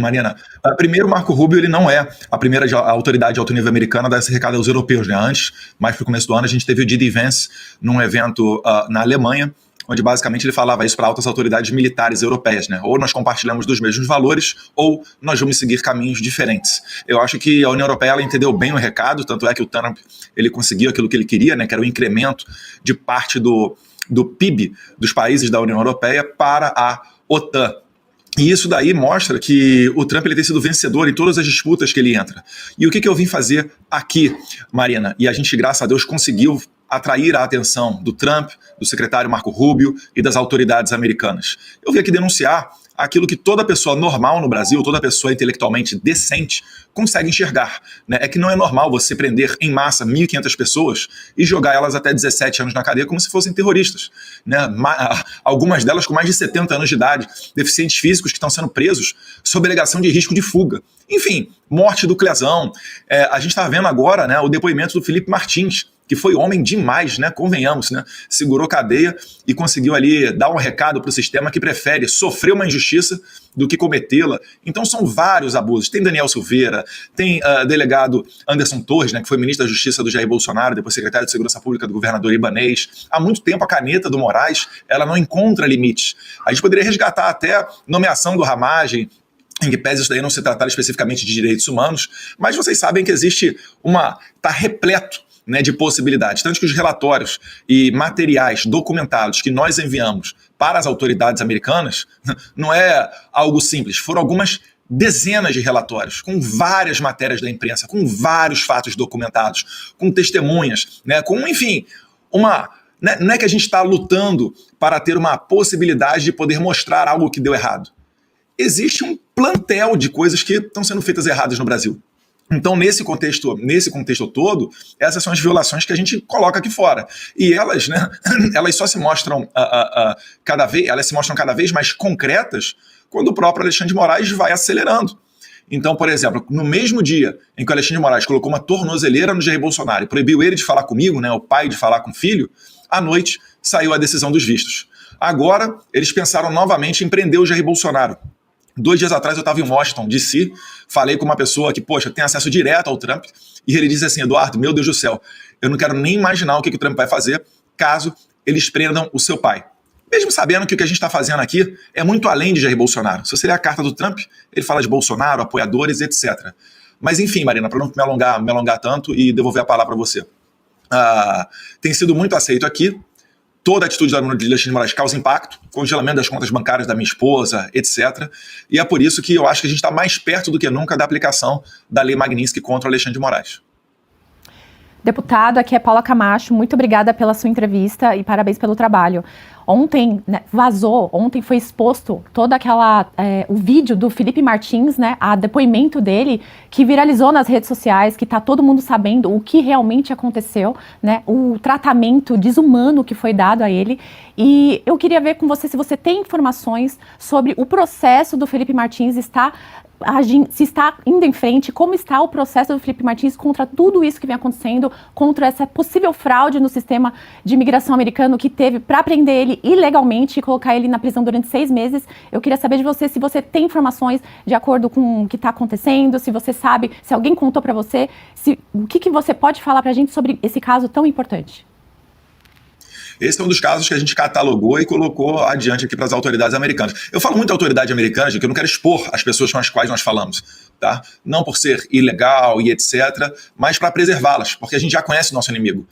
Mariana, primeiro, o Marco Rubio ele não é a primeira autoridade de alto nível americana a dar esse recado aos europeus, né? Antes, mais para o começo do ano, a gente teve o J.D. Vance num evento na Alemanha, onde basicamente ele falava isso para altas autoridades militares europeias, né? Ou nós compartilhamos dos mesmos valores, ou nós vamos seguir caminhos diferentes. Eu acho que a União Europeia ela entendeu bem o recado, tanto é que o Trump ele conseguiu aquilo que ele queria, né? Que era o incremento de parte do PIB dos países da União Europeia para a OTAN. E isso daí mostra que o Trump ele tem sido vencedor em todas as disputas que ele entra. E o que eu vim fazer aqui, Marina? E a gente, graças a Deus, conseguiu atrair a atenção do Trump, do secretário Marco Rubio e das autoridades americanas. Eu vim aqui denunciar aquilo que toda pessoa normal no Brasil, toda pessoa intelectualmente decente, consegue enxergar, né? É que não é normal você prender em massa 1.500 pessoas e jogar elas até 17 anos na cadeia como se fossem terroristas, né? Algumas delas com mais de 70 anos de idade, deficientes físicos que estão sendo presos sob alegação de risco de fuga. Enfim, morte do Clezão. A gente está vendo agora, né, o depoimento do Felipe Martins, que foi homem demais, né? Convenhamos, né? Segurou cadeia e conseguiu ali dar um recado para o sistema que prefere sofrer uma injustiça do que cometê-la. Então são vários abusos. Tem Daniel Silveira, tem delegado Anderson Torres, né, que foi ministro da Justiça do Jair Bolsonaro, depois secretário de Segurança Pública do governador Ibanez. Há muito tempo a caneta do Moraes ela não encontra limites. A gente poderia resgatar até nomeação do Ramagem, em que pese isso daí não se tratar especificamente de direitos humanos, mas vocês sabem que existe está repleto, né, de possibilidades, tanto que os relatórios e materiais documentados que nós enviamos para as autoridades americanas não é algo simples, foram algumas dezenas de relatórios, com várias matérias da imprensa, com vários fatos documentados, com testemunhas, né, com, enfim, não é que a gente está lutando para ter uma possibilidade de poder mostrar algo que deu errado. Existe um plantel de coisas que estão sendo feitas erradas no Brasil. Então, nesse contexto todo, essas são as violações que a gente coloca aqui fora. E elas, né, elas só se mostram cada vez mais concretas quando o próprio Alexandre de Moraes vai acelerando. Então, por exemplo, no mesmo dia em que o Alexandre de Moraes colocou uma tornozeleira no Jair Bolsonaro e proibiu ele de falar comigo, né, o pai de falar com o filho, à noite saiu a decisão dos vistos. Agora, eles pensaram novamente em prender o Jair Bolsonaro. 2 dias atrás eu estava em Washington, D.C., falei com uma pessoa que, tem acesso direto ao Trump, e ele disse assim: Eduardo, meu Deus do céu, eu não quero nem imaginar o que o Trump vai fazer caso eles prendam o seu pai. Mesmo sabendo que o que a gente está fazendo aqui é muito além de Jair Bolsonaro. Se você ler a carta do Trump, ele fala de Bolsonaro, apoiadores, etc. Mas enfim, Marina, para não me alongar tanto e devolver a palavra para você. Tem sido muito aceito aqui. Toda a atitude do Alexandre de Moraes causa impacto, congelamento das contas bancárias da minha esposa, etc. E é por isso que eu acho que a gente está mais perto do que nunca da aplicação da Lei Magnitsky contra o Alexandre de Moraes. Deputado, aqui é Paula Camacho, muito obrigada pela sua entrevista e parabéns pelo trabalho. Ontem, né, ontem foi exposto todo o vídeo do Felipe Martins, né, a depoimento dele, que viralizou nas redes sociais, que está todo mundo sabendo o que realmente aconteceu, né, o tratamento desumano que foi dado a ele. E eu queria ver com você se você tem informações sobre o processo do Felipe Martins se está indo em frente, como está o processo do Felipe Martins contra tudo isso que vem acontecendo, contra essa possível fraude no sistema de imigração americano que teve para prender ele ilegalmente e colocar ele na prisão durante 6 meses. Eu queria saber de você se você tem informações de acordo com o que está acontecendo, se você sabe, se alguém contou para você, o que você pode falar para a gente sobre esse caso tão importante. Esse é um dos casos que a gente catalogou e colocou adiante aqui para as autoridades americanas. Eu falo muito da autoridade americana, que eu não quero expor as pessoas com as quais nós falamos, tá? Não por ser ilegal e etc., mas para preservá-las, porque a gente já conhece o nosso inimigo.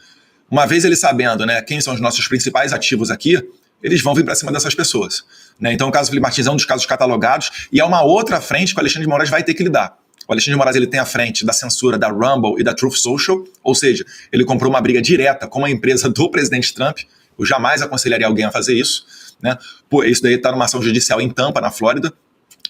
Uma vez ele sabendo, né, quem são os nossos principais ativos aqui, eles vão vir para cima dessas pessoas, né? Então o caso do Felipe Martins é um dos casos catalogados e é uma outra frente que o Alexandre de Moraes vai ter que lidar. O Alexandre de Moraes ele tem a frente da censura da Rumble e da Truth Social, ou seja, ele comprou uma briga direta com uma empresa do presidente Trump. Eu jamais aconselharia alguém a fazer isso, né? Pô, isso daí está numa ação judicial em Tampa, na Flórida.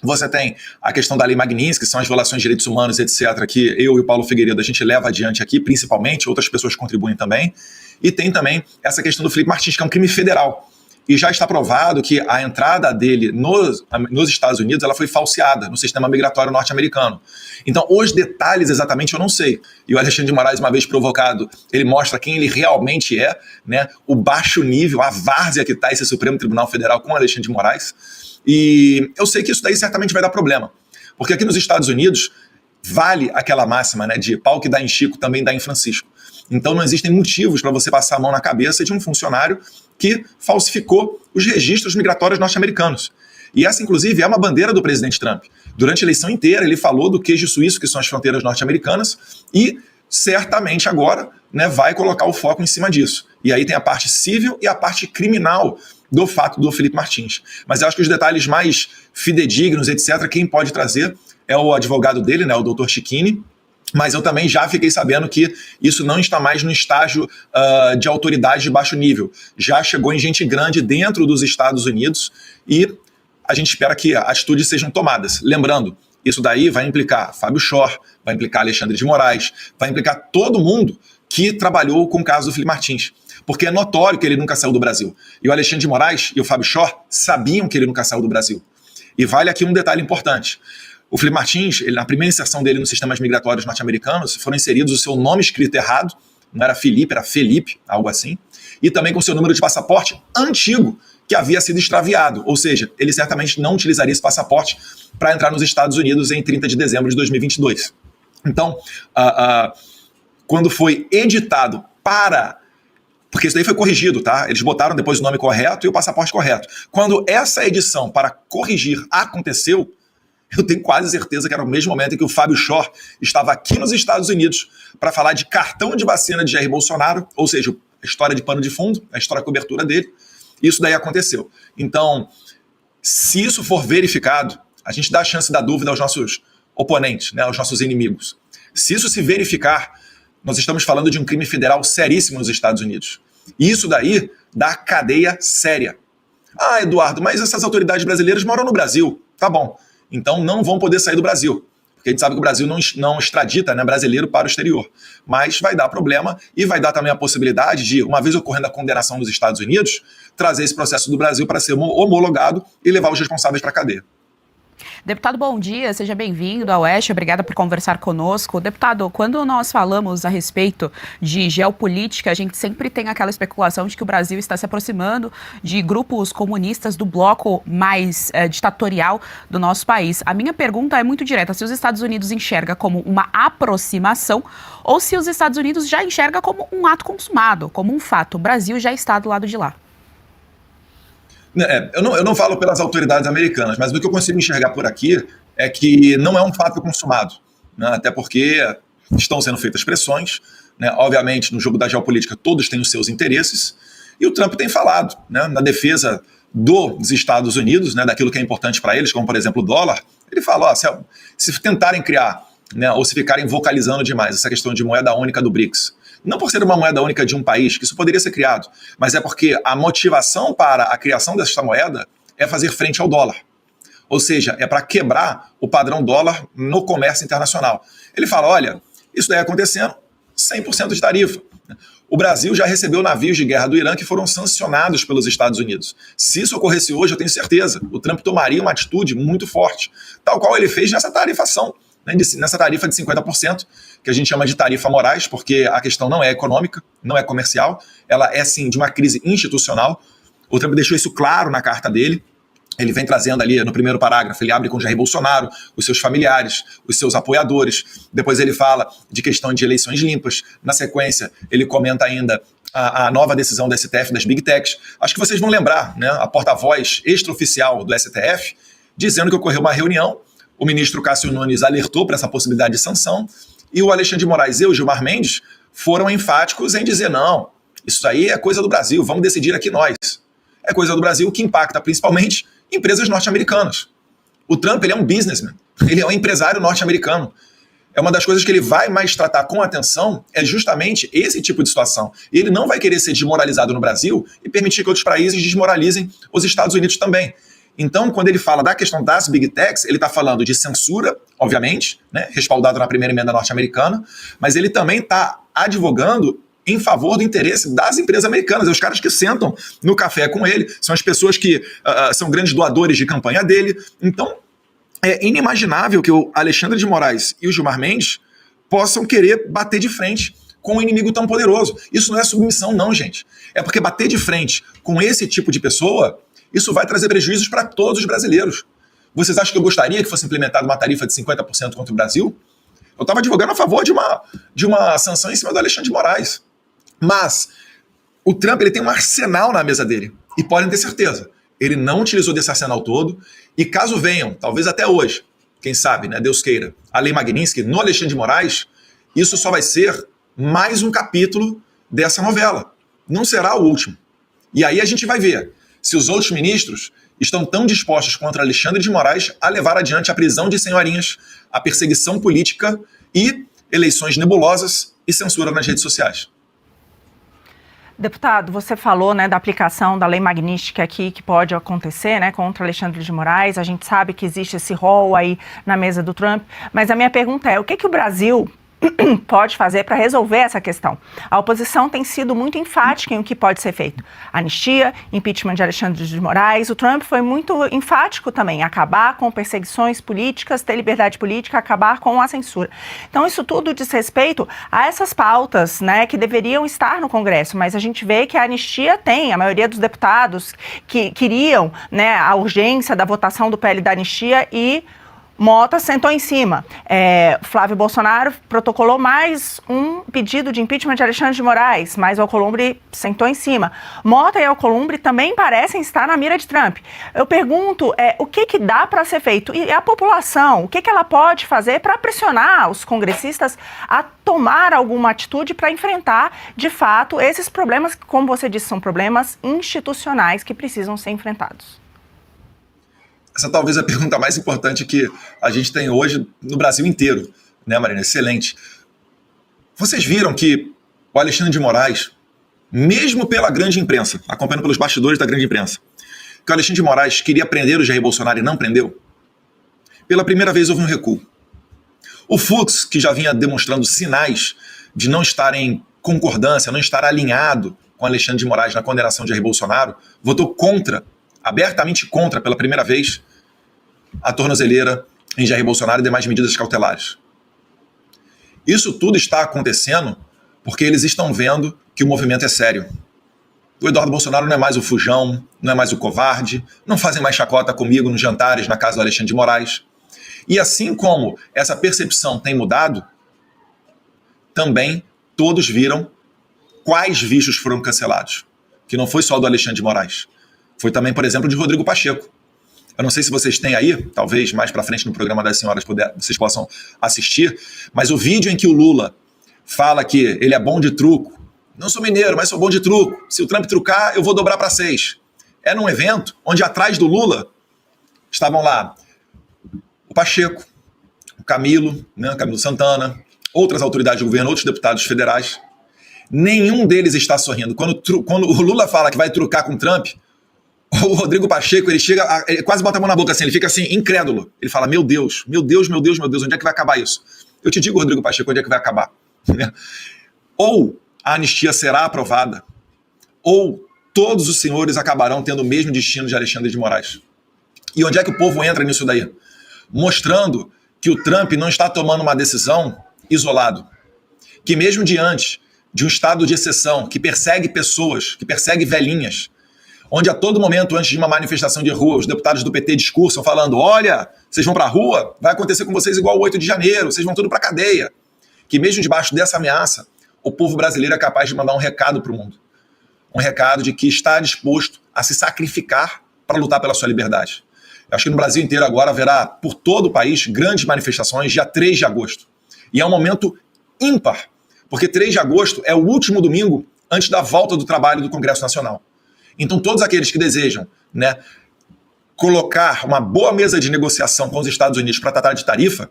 Você tem a questão da Lei Magnitsky, que são as violações de direitos humanos, etc., que eu e o Paulo Figueiredo a gente leva adiante aqui, principalmente, outras pessoas contribuem também. E tem também essa questão do Felipe Martins, que é um crime federal. E já está provado que a entrada dele nos Estados Unidos ela foi falseada no sistema migratório norte-americano. Então, os detalhes exatamente eu não sei. E o Alexandre de Moraes, uma vez provocado, ele mostra quem ele realmente é, né? O baixo nível, a várzea que está esse Supremo Tribunal Federal com o Alexandre de Moraes. E eu sei que isso daí certamente vai dar problema. Porque aqui nos Estados Unidos vale aquela máxima, né, de pau que dá em Chico também dá em Francisco. Então não existem motivos para você passar a mão na cabeça de um funcionário que falsificou os registros migratórios norte-americanos. E essa, inclusive, é uma bandeira do presidente Trump. Durante a eleição inteira, ele falou do queijo suíço, que são as fronteiras norte-americanas, e certamente agora, né, vai colocar o foco em cima disso. E aí tem a parte civil e a parte criminal do fato do Felipe Martins. Mas eu acho que os detalhes mais fidedignos, etc., quem pode trazer é o advogado dele, né, o Dr. Cicchini. Mas eu também já fiquei sabendo que isso não está mais no estágio de autoridade de baixo nível. Já chegou em gente grande dentro dos Estados Unidos e a gente espera que atitudes sejam tomadas. Lembrando, isso daí vai implicar Fábio Shor, vai implicar Alexandre de Moraes, vai implicar todo mundo que trabalhou com o caso do Felipe Martins. Porque é notório que ele nunca saiu do Brasil. E o Alexandre de Moraes e o Fábio Shor sabiam que ele nunca saiu do Brasil. E vale aqui um detalhe importante. O Felipe Martins, ele, na primeira inserção dele nos sistemas migratórios norte-americanos, foram inseridos o seu nome escrito errado, não era Felipe, era Felipe, algo assim, e também com o seu número de passaporte antigo, que havia sido extraviado, ou seja, ele certamente não utilizaria esse passaporte para entrar nos Estados Unidos em 30 de dezembro de 2022. Então, quando foi editado para... Porque isso daí foi corrigido, tá? Eles botaram depois o nome correto e o passaporte correto. Quando essa edição para corrigir aconteceu, eu tenho quase certeza que era o mesmo momento em que o Fábio Shor estava aqui nos Estados Unidos para falar de cartão de vacina de Jair Bolsonaro, ou seja, a história de pano de fundo, a história de cobertura dele. Isso daí aconteceu. Então, se isso for verificado, a gente dá a chance da dúvida aos nossos oponentes, né, aos nossos inimigos. Se isso se verificar, nós estamos falando de um crime federal seríssimo nos Estados Unidos. E isso daí dá cadeia séria. Ah, Eduardo, mas essas autoridades brasileiras moram no Brasil. Tá bom. Então não vão poder sair do Brasil, porque a gente sabe que o Brasil não extradita, né, brasileiro para o exterior. Mas vai dar problema e vai dar também a possibilidade de, uma vez ocorrendo a condenação nos Estados Unidos, trazer esse processo do Brasil para ser homologado e levar os responsáveis para a cadeia. Deputado, bom dia, seja bem-vindo ao Oeste, obrigada por conversar conosco. Deputado, quando nós falamos a respeito de geopolítica, a gente sempre tem aquela especulação de que o Brasil está se aproximando de grupos comunistas do bloco mais ditatorial do nosso país. A minha pergunta é muito direta, se os Estados Unidos enxerga como uma aproximação ou se os Estados Unidos já enxerga como um ato consumado, como um fato. O Brasil já está do lado de lá. Eu não falo pelas autoridades americanas, mas o que eu consigo enxergar por aqui é que não é um fato consumado, né? Até porque estão sendo feitas pressões, né? Obviamente, no jogo da geopolítica, todos têm os seus interesses, e o Trump tem falado, né, na defesa dos Estados Unidos, né, daquilo que é importante para eles, como, por exemplo, o dólar. Ele fala, se tentarem criar, né, ou se ficarem vocalizando demais essa questão de moeda única do BRICS, não por ser uma moeda única de um país, que isso poderia ser criado, mas é porque a motivação para a criação dessa moeda é fazer frente ao dólar. Ou seja, é para quebrar o padrão dólar no comércio internacional. Ele fala, olha, isso daí acontecendo, 100% de tarifa. O Brasil já recebeu navios de guerra do Irã que foram sancionados pelos Estados Unidos. Se isso ocorresse hoje, eu tenho certeza, o Trump tomaria uma atitude muito forte, tal qual ele fez nessa tarifação, nessa tarifa de 50%, que a gente chama de tarifa Moraes, porque a questão não é econômica, não é comercial, ela é sim de uma crise institucional. O Trump deixou isso claro na carta dele. Ele vem trazendo ali no primeiro parágrafo, ele abre com Jair Bolsonaro, os seus familiares, os seus apoiadores. Depois ele fala de questão de eleições limpas. Na sequência, ele comenta ainda a nova decisão do STF das Big Techs. Acho que vocês vão lembrar, né, a porta-voz extraoficial do STF, dizendo que ocorreu uma reunião, o ministro Cássio Nunes alertou para essa possibilidade de sanção, e o Alexandre de Moraes e o Gilmar Mendes foram enfáticos em dizer, não, isso aí é coisa do Brasil, vamos decidir aqui nós. É coisa do Brasil que impacta principalmente empresas norte-americanas. O Trump, ele é um businessman, ele é um empresário norte-americano. É uma das coisas que ele vai mais tratar com atenção, é justamente esse tipo de situação. E ele não vai querer ser desmoralizado no Brasil e permitir que outros países desmoralizem os Estados Unidos também. Então, quando ele fala da questão das Big Techs, ele está falando de censura, obviamente, né, respaldado na primeira emenda norte-americana, mas ele também está advogando em favor do interesse das empresas americanas. É os caras que sentam no café com ele, são as pessoas que são grandes doadores de campanha dele. Então, é inimaginável que o Alexandre de Moraes e o Gilmar Mendes possam querer bater de frente com um inimigo tão poderoso. Isso não é submissão, não, gente. É porque bater de frente com esse tipo de pessoa, isso vai trazer prejuízos para todos os brasileiros. Vocês acham que eu gostaria que fosse implementada uma tarifa de 50% contra o Brasil? Eu estava advogando a favor de uma sanção em cima do Alexandre de Moraes. Mas o Trump ele tem um arsenal na mesa dele. E podem ter certeza, ele não utilizou desse arsenal todo. E caso venham, talvez até hoje, quem sabe, né, Deus queira, a Lei Magnitsky no Alexandre de Moraes, isso só vai ser mais um capítulo dessa novela. Não será o último. E aí a gente vai ver se os outros ministros estão tão dispostos contra Alexandre de Moraes a levar adiante a prisão de senhorinhas, a perseguição política e eleições nebulosas e censura nas redes sociais. Deputado, você falou, né, da aplicação da Lei Magnitsky aqui que pode acontecer, né, contra Alexandre de Moraes. A gente sabe que existe esse rol aí na mesa do Trump, mas a minha pergunta é, o que o Brasil pode fazer para resolver essa questão? A oposição tem sido muito enfática em o que pode ser feito. Anistia, impeachment de Alexandre de Moraes. O Trump foi muito enfático também, acabar com perseguições políticas, ter liberdade política, acabar com a censura. Então isso tudo diz respeito a essas pautas, né, que deveriam estar no Congresso, mas a gente vê que a anistia tem, a maioria dos deputados que queriam, né, a urgência da votação do PL da anistia e Mota sentou em cima. Flávio Bolsonaro protocolou mais um pedido de impeachment de Alexandre de Moraes, mas o Alcolumbre sentou em cima. Mota e Alcolumbre também parecem estar na mira de Trump. Eu pergunto, o que dá para ser feito? E a população, o que ela pode fazer para pressionar os congressistas a tomar alguma atitude para enfrentar, de fato, esses problemas que, como você disse, são problemas institucionais que precisam ser enfrentados? Essa talvez é a pergunta mais importante que a gente tem hoje no Brasil inteiro, né, Marina? Excelente. Vocês viram que o Alexandre de Moraes, mesmo pela grande imprensa, acompanhando pelos bastidores da grande imprensa, que o Alexandre de Moraes queria prender o Jair Bolsonaro e não prendeu? Pela primeira vez houve um recuo. O Fux, que já vinha demonstrando sinais de não estar em concordância, não estar alinhado com Alexandre de Moraes na condenação de Jair Bolsonaro, votou contra, abertamente contra, pela primeira vez, a tornozeleira em Jair Bolsonaro e demais medidas cautelares. Isso tudo está acontecendo porque eles estão vendo que o movimento é sério. O Eduardo Bolsonaro não é mais o fujão, não é mais o covarde, não fazem mais chacota comigo nos jantares na casa do Alexandre de Moraes. E assim como essa percepção tem mudado, também todos viram quais vícios foram cancelados. Que não foi só do Alexandre de Moraes. Foi também, por exemplo, de Rodrigo Pacheco. Eu não sei se vocês têm aí, talvez mais para frente no programa das senhoras vocês possam assistir, mas o vídeo em que o Lula fala que ele é bom de truco. Não sou mineiro, mas sou bom de truco. Se o Trump trucar, eu vou dobrar para 6. É num evento onde atrás do Lula estavam lá o Pacheco, o Camilo, né, Camilo Santana, outras autoridades do governo, outros deputados federais. Nenhum deles está sorrindo. Quando o Lula fala que vai trucar com o Trump, o Rodrigo Pacheco, ele quase bota a mão na boca assim, ele fica assim, incrédulo. Ele fala, meu Deus, meu Deus, meu Deus, meu Deus, onde é que vai acabar isso? Eu te digo, Rodrigo Pacheco, onde é que vai acabar? Ou a anistia será aprovada, ou todos os senhores acabarão tendo o mesmo destino de Alexandre de Moraes. E onde é que o povo entra nisso daí? Mostrando que o Trump não está tomando uma decisão isolado. Que mesmo diante de um estado de exceção, que persegue pessoas, que persegue velhinhas, onde a todo momento, antes de uma manifestação de rua, os deputados do PT discursam falando, olha, vocês vão para a rua, vai acontecer com vocês igual o 8 de janeiro, vocês vão tudo para a cadeia. Que mesmo debaixo dessa ameaça, o povo brasileiro é capaz de mandar um recado para o mundo. Um recado de que está disposto a se sacrificar para lutar pela sua liberdade. Eu acho que no Brasil inteiro agora haverá, por todo o país, grandes manifestações, dia 3 de agosto. E é um momento ímpar, porque 3 de agosto é o último domingo antes da volta do trabalho do Congresso Nacional. Então todos aqueles que desejam, né, colocar uma boa mesa de negociação com os Estados Unidos para tratar de tarifa,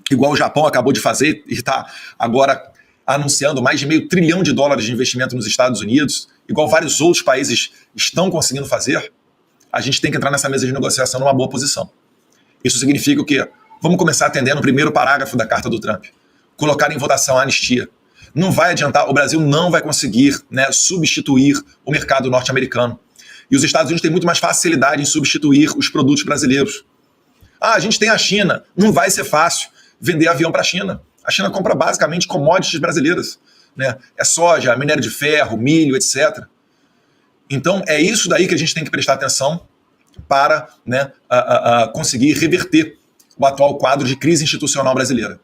igual o Japão acabou de fazer e está agora anunciando mais de $500 bilhão de investimento nos Estados Unidos, igual vários outros países estão conseguindo fazer, a gente tem que entrar nessa mesa de negociação numa boa posição. Isso significa o quê? Vamos começar atendendo o primeiro parágrafo da carta do Trump. Colocar em votação a anistia. Não vai adiantar, o Brasil não vai conseguir, né, substituir o mercado norte-americano. E os Estados Unidos têm muito mais facilidade em substituir os produtos brasileiros. Ah, a gente tem a China. Não vai ser fácil vender avião para a China. A China compra basicamente commodities brasileiras, né? É soja, minério de ferro, milho, etc. Então é isso daí que a gente tem que prestar atenção para, né, conseguir reverter o atual quadro de crise institucional brasileira.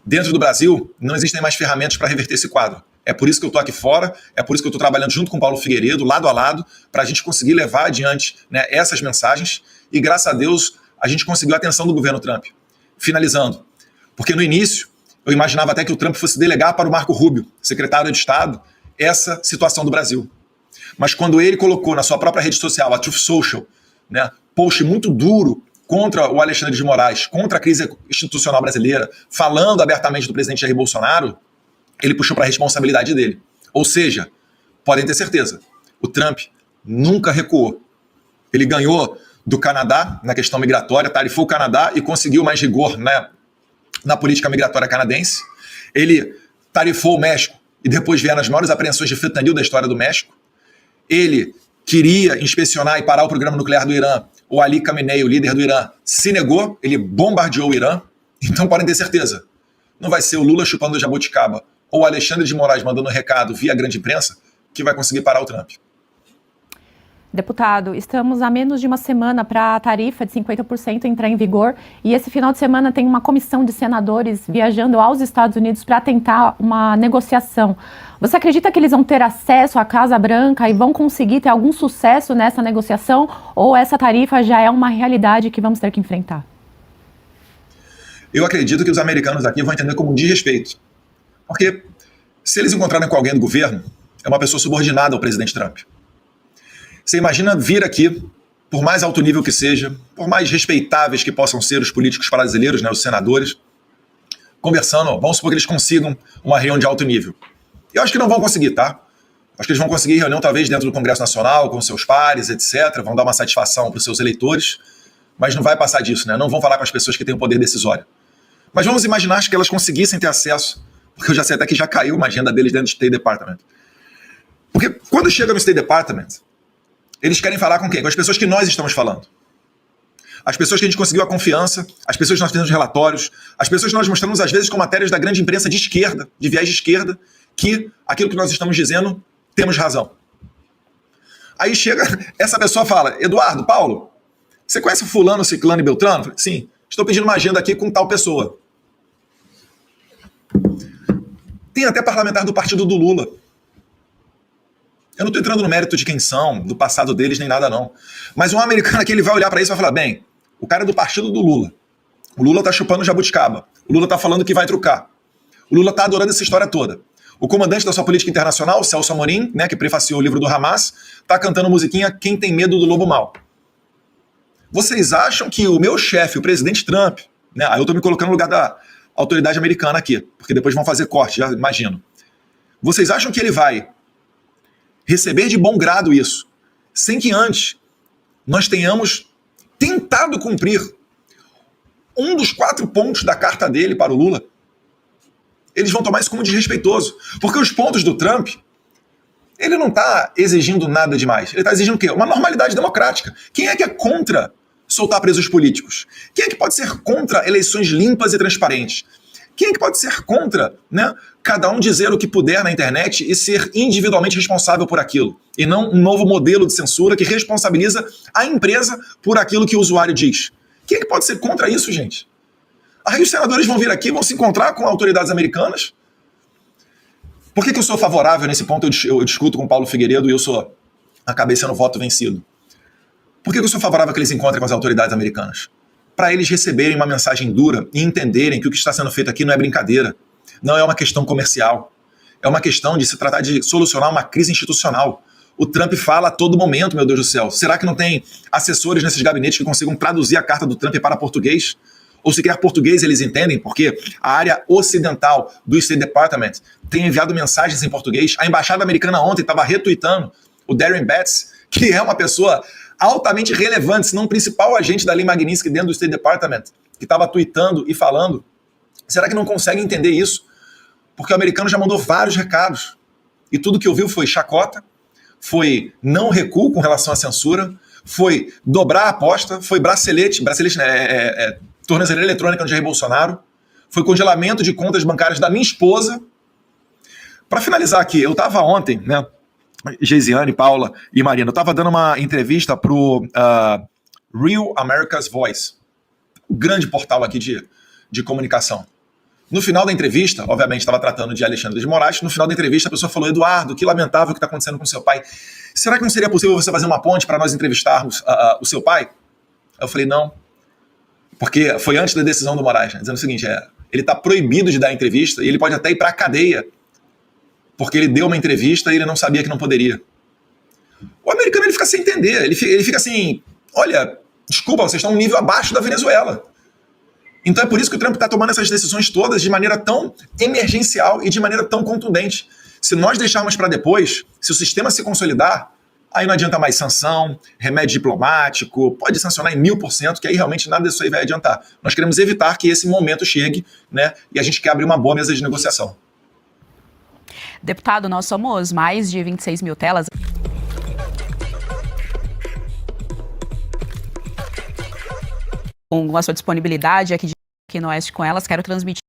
Dentro do Brasil, não existem mais ferramentas para reverter esse quadro. É por isso que eu estou aqui fora, é por isso que eu estou trabalhando junto com o Paulo Figueiredo, lado a lado, para a gente conseguir levar adiante, né, essas mensagens, e graças a Deus a gente conseguiu a atenção do governo Trump. Finalizando, porque no início eu imaginava até que o Trump fosse delegar para o Marco Rubio, secretário de Estado, essa situação do Brasil. Mas quando ele colocou na sua própria rede social, a Truth Social, né, post muito duro contra o Alexandre de Moraes, contra a crise institucional brasileira, falando abertamente do presidente Jair Bolsonaro, ele puxou para a responsabilidade dele. Ou seja, podem ter certeza, o Trump nunca recuou. Ele ganhou do Canadá na questão migratória, tarifou o Canadá e conseguiu mais rigor, né, na política migratória canadense. Ele tarifou o México e depois vieram as maiores apreensões de fentanil da história do México. Ele queria inspecionar e parar o programa nuclear do Irã. O Ali Khamenei, o líder do Irã, se negou, ele bombardeou o Irã. Então podem ter certeza, não vai ser o Lula chupando o jabuticaba ou o Alexandre de Moraes mandando um recado via grande imprensa que vai conseguir parar o Trump. Deputado, estamos a menos de uma semana para a tarifa de 50% entrar em vigor e esse final de semana tem uma comissão de senadores viajando aos Estados Unidos para tentar uma negociação. Você acredita que eles vão ter acesso à Casa Branca e vão conseguir ter algum sucesso nessa negociação ou essa tarifa já é uma realidade que vamos ter que enfrentar? Eu acredito que os americanos aqui vão entender como um desrespeito. Porque se eles encontrarem com alguém do governo, é uma pessoa subordinada ao presidente Trump. Você imagina vir aqui, por mais alto nível que seja, por mais respeitáveis que possam ser os políticos brasileiros, né, os senadores, conversando, vamos supor que eles consigam uma reunião de alto nível. Eu acho que não vão conseguir, tá? Acho que eles vão conseguir reunião talvez dentro do Congresso Nacional, com seus pares, etc. Vão dar uma satisfação para os seus eleitores, mas não vai passar disso, né? Não vão falar com as pessoas que têm o poder decisório. Mas vamos imaginar que elas conseguissem ter acesso, porque eu já sei até que já caiu uma agenda deles dentro do State Department. Porque quando chega no State Department, eles querem falar com quem? Com as pessoas que nós estamos falando. As pessoas que a gente conseguiu a confiança, as pessoas que nós temos relatórios, as pessoas que nós mostramos às vezes com matérias da grande imprensa de esquerda, de viés de esquerda, que aquilo que nós estamos dizendo, temos razão. Aí chega, essa pessoa fala, Eduardo, Paulo, você conhece o fulano, ciclano e beltrano? Eu falei, sim, estou pedindo uma agenda aqui com tal pessoa. Tem até parlamentar do partido do Lula. Eu não estou entrando no mérito de quem são, do passado deles, nem nada não. Mas um americano aqui, ele vai olhar para isso e vai falar, bem, o cara é do partido do Lula. O Lula está chupando jabuticaba. O Lula está falando que vai trucar. O Lula está adorando essa história toda. O comandante da sua política internacional, Celso Amorim, né, que prefaciou o livro do Hamas, está cantando musiquinha Quem Tem Medo do Lobo Mau. Vocês acham que o meu chefe, o presidente Trump, né, aí eu estou me colocando no lugar da autoridade americana aqui, porque depois vão fazer corte, já imagino. Vocês acham que ele vai receber de bom grado isso, sem que antes nós tenhamos tentado cumprir um dos 4 pontos da carta dele para o Lula? Eles vão tomar isso como desrespeitoso. Porque os pontos do Trump, ele não está exigindo nada demais. Ele está exigindo o quê? Uma normalidade democrática. Quem é que é contra soltar presos políticos? Quem é que pode ser contra eleições limpas e transparentes? Quem é que pode ser contra, né, cada um dizer o que puder na internet e ser individualmente responsável por aquilo? E não um novo modelo de censura que responsabiliza a empresa por aquilo que o usuário diz. Quem é que pode ser contra isso, gente? Aí os senadores vão vir aqui, vão se encontrar com autoridades americanas. Por que eu sou favorável nesse ponto? Eu discuto com o Paulo Figueiredo e eu acabei sendo voto vencido. Por que eu sou favorável que eles encontrem com as autoridades americanas? Para eles receberem uma mensagem dura e entenderem que o que está sendo feito aqui não é brincadeira, não é uma questão comercial, é uma questão de se tratar de solucionar uma crise institucional. O Trump fala a todo momento, meu Deus do céu, será que não tem assessores nesses gabinetes que consigam traduzir a carta do Trump para português? Ou sequer português eles entendem, porque a área ocidental do State Department tem enviado mensagens em português. A embaixada americana ontem estava retweetando o Darren Betts, que é uma pessoa altamente relevante, se não o principal agente da Lei Magnitsky dentro do State Department, que estava tweetando e falando. Será que não consegue entender isso? Porque o americano já mandou vários recados. E tudo que ouviu foi chacota, foi não recuo com relação à censura, foi dobrar a aposta, foi bracelete tornozeleira eletrônica no Jair Bolsonaro, foi congelamento de contas bancárias da minha esposa. Para finalizar aqui, eu estava ontem, né, Geisiane, Paula e Marina, eu estava dando uma entrevista pro Real America's Voice, o grande portal aqui de comunicação. No final da entrevista, obviamente estava tratando de Alexandre de Moraes, no final da entrevista a pessoa falou: Eduardo, que lamentável o que está acontecendo com seu pai. Será que não seria possível você fazer uma ponte para nós entrevistarmos o seu pai? Eu falei: não, porque foi antes da decisão do Moraes, né, dizendo o seguinte, ele está proibido de dar entrevista e ele pode até ir para a cadeia, porque ele deu uma entrevista e ele não sabia que não poderia. O americano ele fica sem entender, ele fica assim, olha, desculpa, vocês estão um nível abaixo da Venezuela. Então é por isso que o Trump está tomando essas decisões todas de maneira tão emergencial e de maneira tão contundente. Se nós deixarmos para depois, se o sistema se consolidar, aí não adianta mais sanção, remédio diplomático, pode sancionar em 1000%, que aí realmente nada disso aí vai adiantar. Nós queremos evitar que esse momento chegue, né, e a gente quer abrir uma boa mesa de negociação. Deputado, nós somos mais de 26 mil telas. Com a sua disponibilidade aqui no Oeste com Elas, quero transmitir.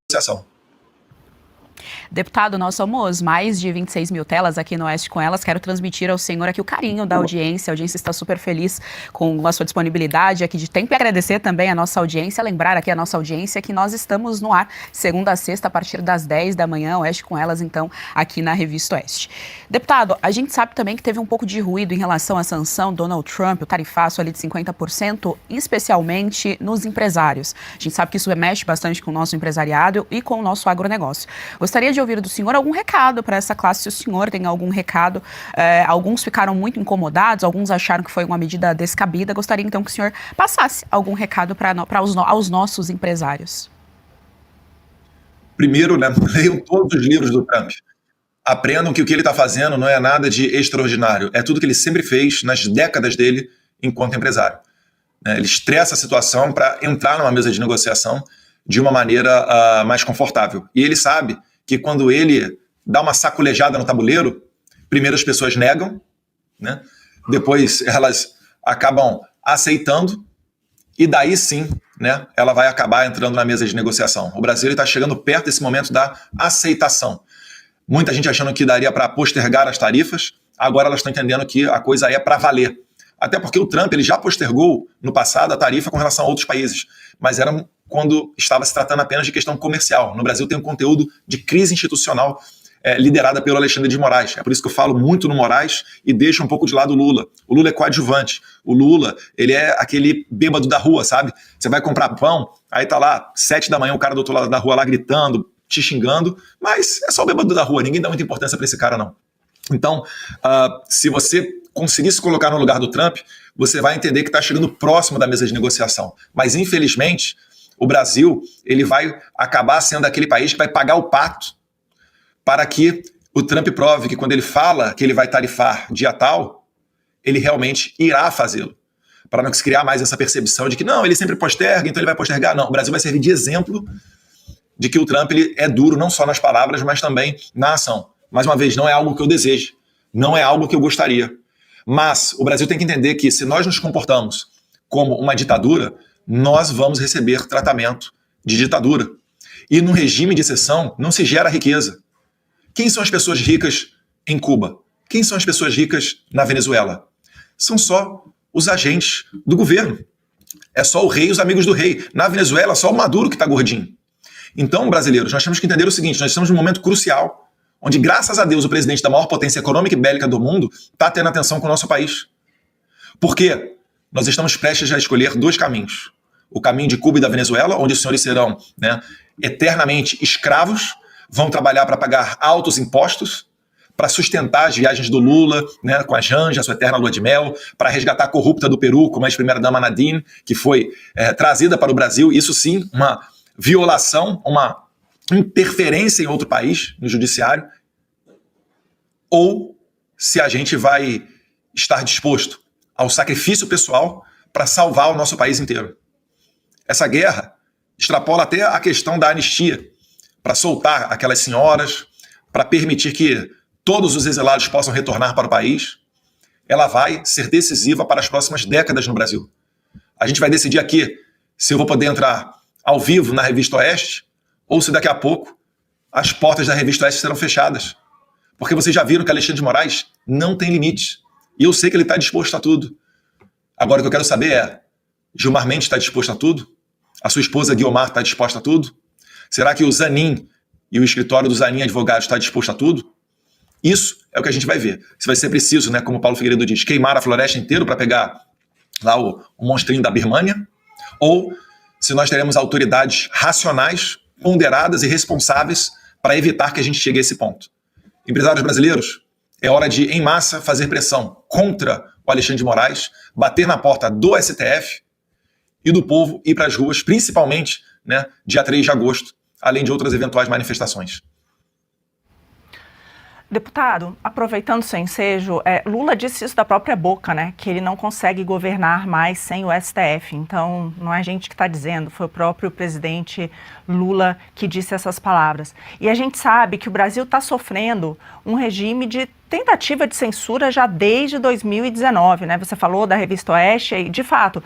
Deputado, nós somos mais de 26 mil telas aqui no Oeste com Elas. Quero transmitir ao senhor aqui o carinho da audiência. A audiência está super feliz com a sua disponibilidade aqui de tempo e agradecer também a nossa audiência. Lembrar aqui a nossa audiência que nós estamos no ar segunda a sexta a partir das 10 da manhã, Oeste com Elas, então, aqui na Revista Oeste. Deputado, a gente sabe também que teve um pouco de ruído em relação à sanção Donald Trump, o tarifaço ali de 50%, especialmente nos empresários. A gente sabe que isso mexe bastante com o nosso empresariado e com o nosso agronegócio. Gostaria de ouvir do senhor algum recado para essa classe, se o senhor tem algum recado. Alguns ficaram muito incomodados, alguns acharam que foi uma medida descabida. Gostaria então que o senhor passasse algum recado aos nossos empresários. Primeiro, né, leiam todos os livros do Trump. Aprendam que o que ele está fazendo não é nada de extraordinário. É tudo que ele sempre fez nas décadas dele enquanto empresário. Ele estressa a situação para entrar numa mesa de negociação de uma maneira mais confortável. E ele sabe que quando ele dá uma sacolejada no tabuleiro, primeiro as pessoas negam, né? Depois elas acabam aceitando, e daí sim, né, ela vai acabar entrando na mesa de negociação. O Brasil está chegando perto desse momento da aceitação. Muita gente achando que daria para postergar as tarifas, agora elas estão entendendo que a coisa é para valer. Até porque o Trump ele já postergou no passado a tarifa com relação a outros países, mas era quando estava se tratando apenas de questão comercial. No Brasil tem um conteúdo de crise institucional liderada pelo Alexandre de Moraes. É por isso que eu falo muito no Moraes e deixo um pouco de lado o Lula. O Lula é coadjuvante. O Lula, ele é aquele bêbado da rua, sabe? Você vai comprar pão, aí tá lá, 7 da manhã, o cara do outro lado da rua lá gritando, te xingando, mas é só o bêbado da rua, ninguém dá muita importância para esse cara, não. Então, se você conseguir se colocar no lugar do Trump, você vai entender que está chegando próximo da mesa de negociação. Mas, infelizmente, o Brasil ele vai acabar sendo aquele país que vai pagar o pato para que o Trump prove que quando ele fala que ele vai tarifar dia tal, ele realmente irá fazê-lo. Para não se criar mais essa percepção de que não, ele sempre posterga, então ele vai postergar. Não, o Brasil vai servir de exemplo de que o Trump ele é duro não só nas palavras, mas também na ação. Mais uma vez, não é algo que eu desejo, não é algo que eu gostaria. Mas o Brasil tem que entender que se nós nos comportamos como uma ditadura, nós vamos receber tratamento de ditadura. E no regime de exceção não se gera riqueza. Quem são as pessoas ricas em Cuba? Quem são as pessoas ricas na Venezuela? São só os agentes do governo. É só o rei e os amigos do rei. Na Venezuela, só o Maduro que está gordinho. Então, brasileiros, nós temos que entender o seguinte, nós estamos num momento crucial, onde, graças a Deus, o presidente da maior potência econômica e bélica do mundo está tendo atenção com o nosso país. Por quê? Nós estamos prestes a escolher 2 caminhos. O caminho de Cuba e da Venezuela, onde os senhores serão, né, eternamente escravos, vão trabalhar para pagar altos impostos, para sustentar as viagens do Lula, né, com a Janja, a sua eterna lua de mel, para resgatar a corrupta do Peru, como a ex-primeira-dama Nadine, que foi trazida para o Brasil. Isso sim, uma violação, uma interferência em outro país, no judiciário, ou se a gente vai estar disposto ao sacrifício pessoal para salvar o nosso país inteiro. Essa guerra extrapola até a questão da anistia, para soltar aquelas senhoras, para permitir que todos os exilados possam retornar para o país. Ela vai ser decisiva para as próximas décadas no Brasil. A gente vai decidir aqui se eu vou poder entrar ao vivo na Revista Oeste, ou se daqui a pouco as portas da Revista Oeste serão fechadas. Porque vocês já viram que Alexandre de Moraes não tem limites. E eu sei que ele está disposto a tudo. Agora o que eu quero saber é, Gilmar Mendes está disposto a tudo? A sua esposa Guiomar está disposta a tudo? Será que o Zanin e o escritório do Zanin Advogados está disposto a tudo? Isso é o que a gente vai ver. Se vai ser preciso, né, como o Paulo Figueiredo diz, queimar a floresta inteira para pegar lá o monstrinho da Birmânia, ou se nós teremos autoridades racionais, ponderadas e responsáveis para evitar que a gente chegue a esse ponto. Empresários brasileiros, é hora de, em massa, fazer pressão contra o Alexandre de Moraes, bater na porta do STF e do povo ir para as ruas, principalmente, né, dia 3 de agosto, além de outras eventuais manifestações. Deputado, aproveitando o seu ensejo, Lula disse isso da própria boca, né? Que ele não consegue governar mais sem o STF. Então, não é a gente que está dizendo, foi o próprio presidente Lula que disse essas palavras. E a gente sabe que o Brasil está sofrendo um regime de tentativa de censura já desde 2019, né? Você falou da Revista Oeste e, de fato,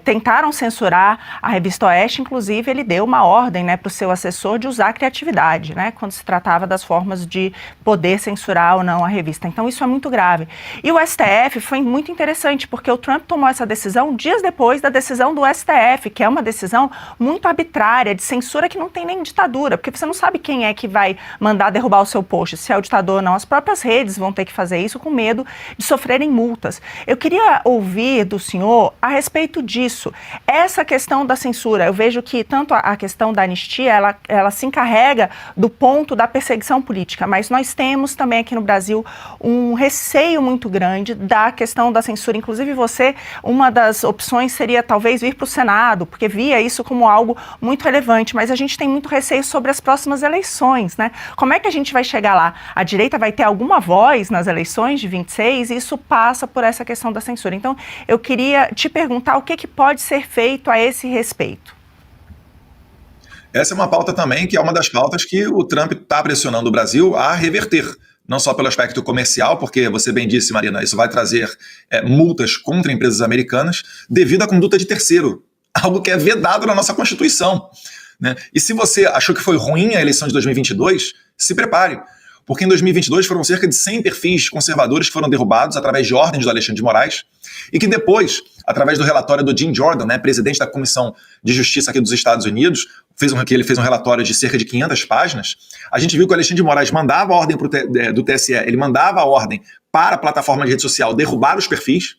tentaram censurar a Revista Oeste, inclusive ele deu uma ordem, né, para o seu assessor de usar a criatividade, né, quando se tratava das formas de poder censurar ou não a revista. Então isso é muito grave. E o STF foi muito interessante, porque o Trump tomou essa decisão dias depois da decisão do STF, que é uma decisão muito arbitrária, de censura que não tem nem ditadura, porque você não sabe quem é que vai mandar derrubar o seu post, se é o ditador ou não. As próprias redes vão ter que fazer isso com medo de sofrerem multas. Eu queria ouvir do senhor a respeito disso. Essa questão da censura, eu vejo que tanto a questão da anistia, ela se encarrega do ponto da perseguição política, mas nós temos também aqui no Brasil um receio muito grande da questão da censura. Inclusive você, uma das opções seria talvez vir para o Senado, porque via isso como algo muito relevante, mas a gente tem muito receio sobre as próximas eleições, né? Como é que a gente vai chegar lá? A direita vai ter alguma voz nas eleições de 26, e isso passa por essa questão da censura. Então, eu queria te perguntar o que pode ser feito a esse respeito. Essa é uma pauta também que é uma das pautas que o Trump está pressionando o Brasil a reverter, não só pelo aspecto comercial, porque você bem disse, Marina, isso vai trazer multas contra empresas americanas devido à conduta de terceiro, algo que é vedado na nossa Constituição, né? E se você achou que foi ruim a eleição de 2022, se prepare, porque em 2022 foram cerca de 100 perfis conservadores que foram derrubados através de ordens do Alexandre de Moraes, e que depois, através do relatório do Jim Jordan, né, presidente da Comissão de Justiça aqui dos Estados Unidos, ele fez um relatório de cerca de 500 páginas, a gente viu que o Alexandre de Moraes mandava a ordem do TSE, ele mandava a ordem para a plataforma de rede social derrubar os perfis,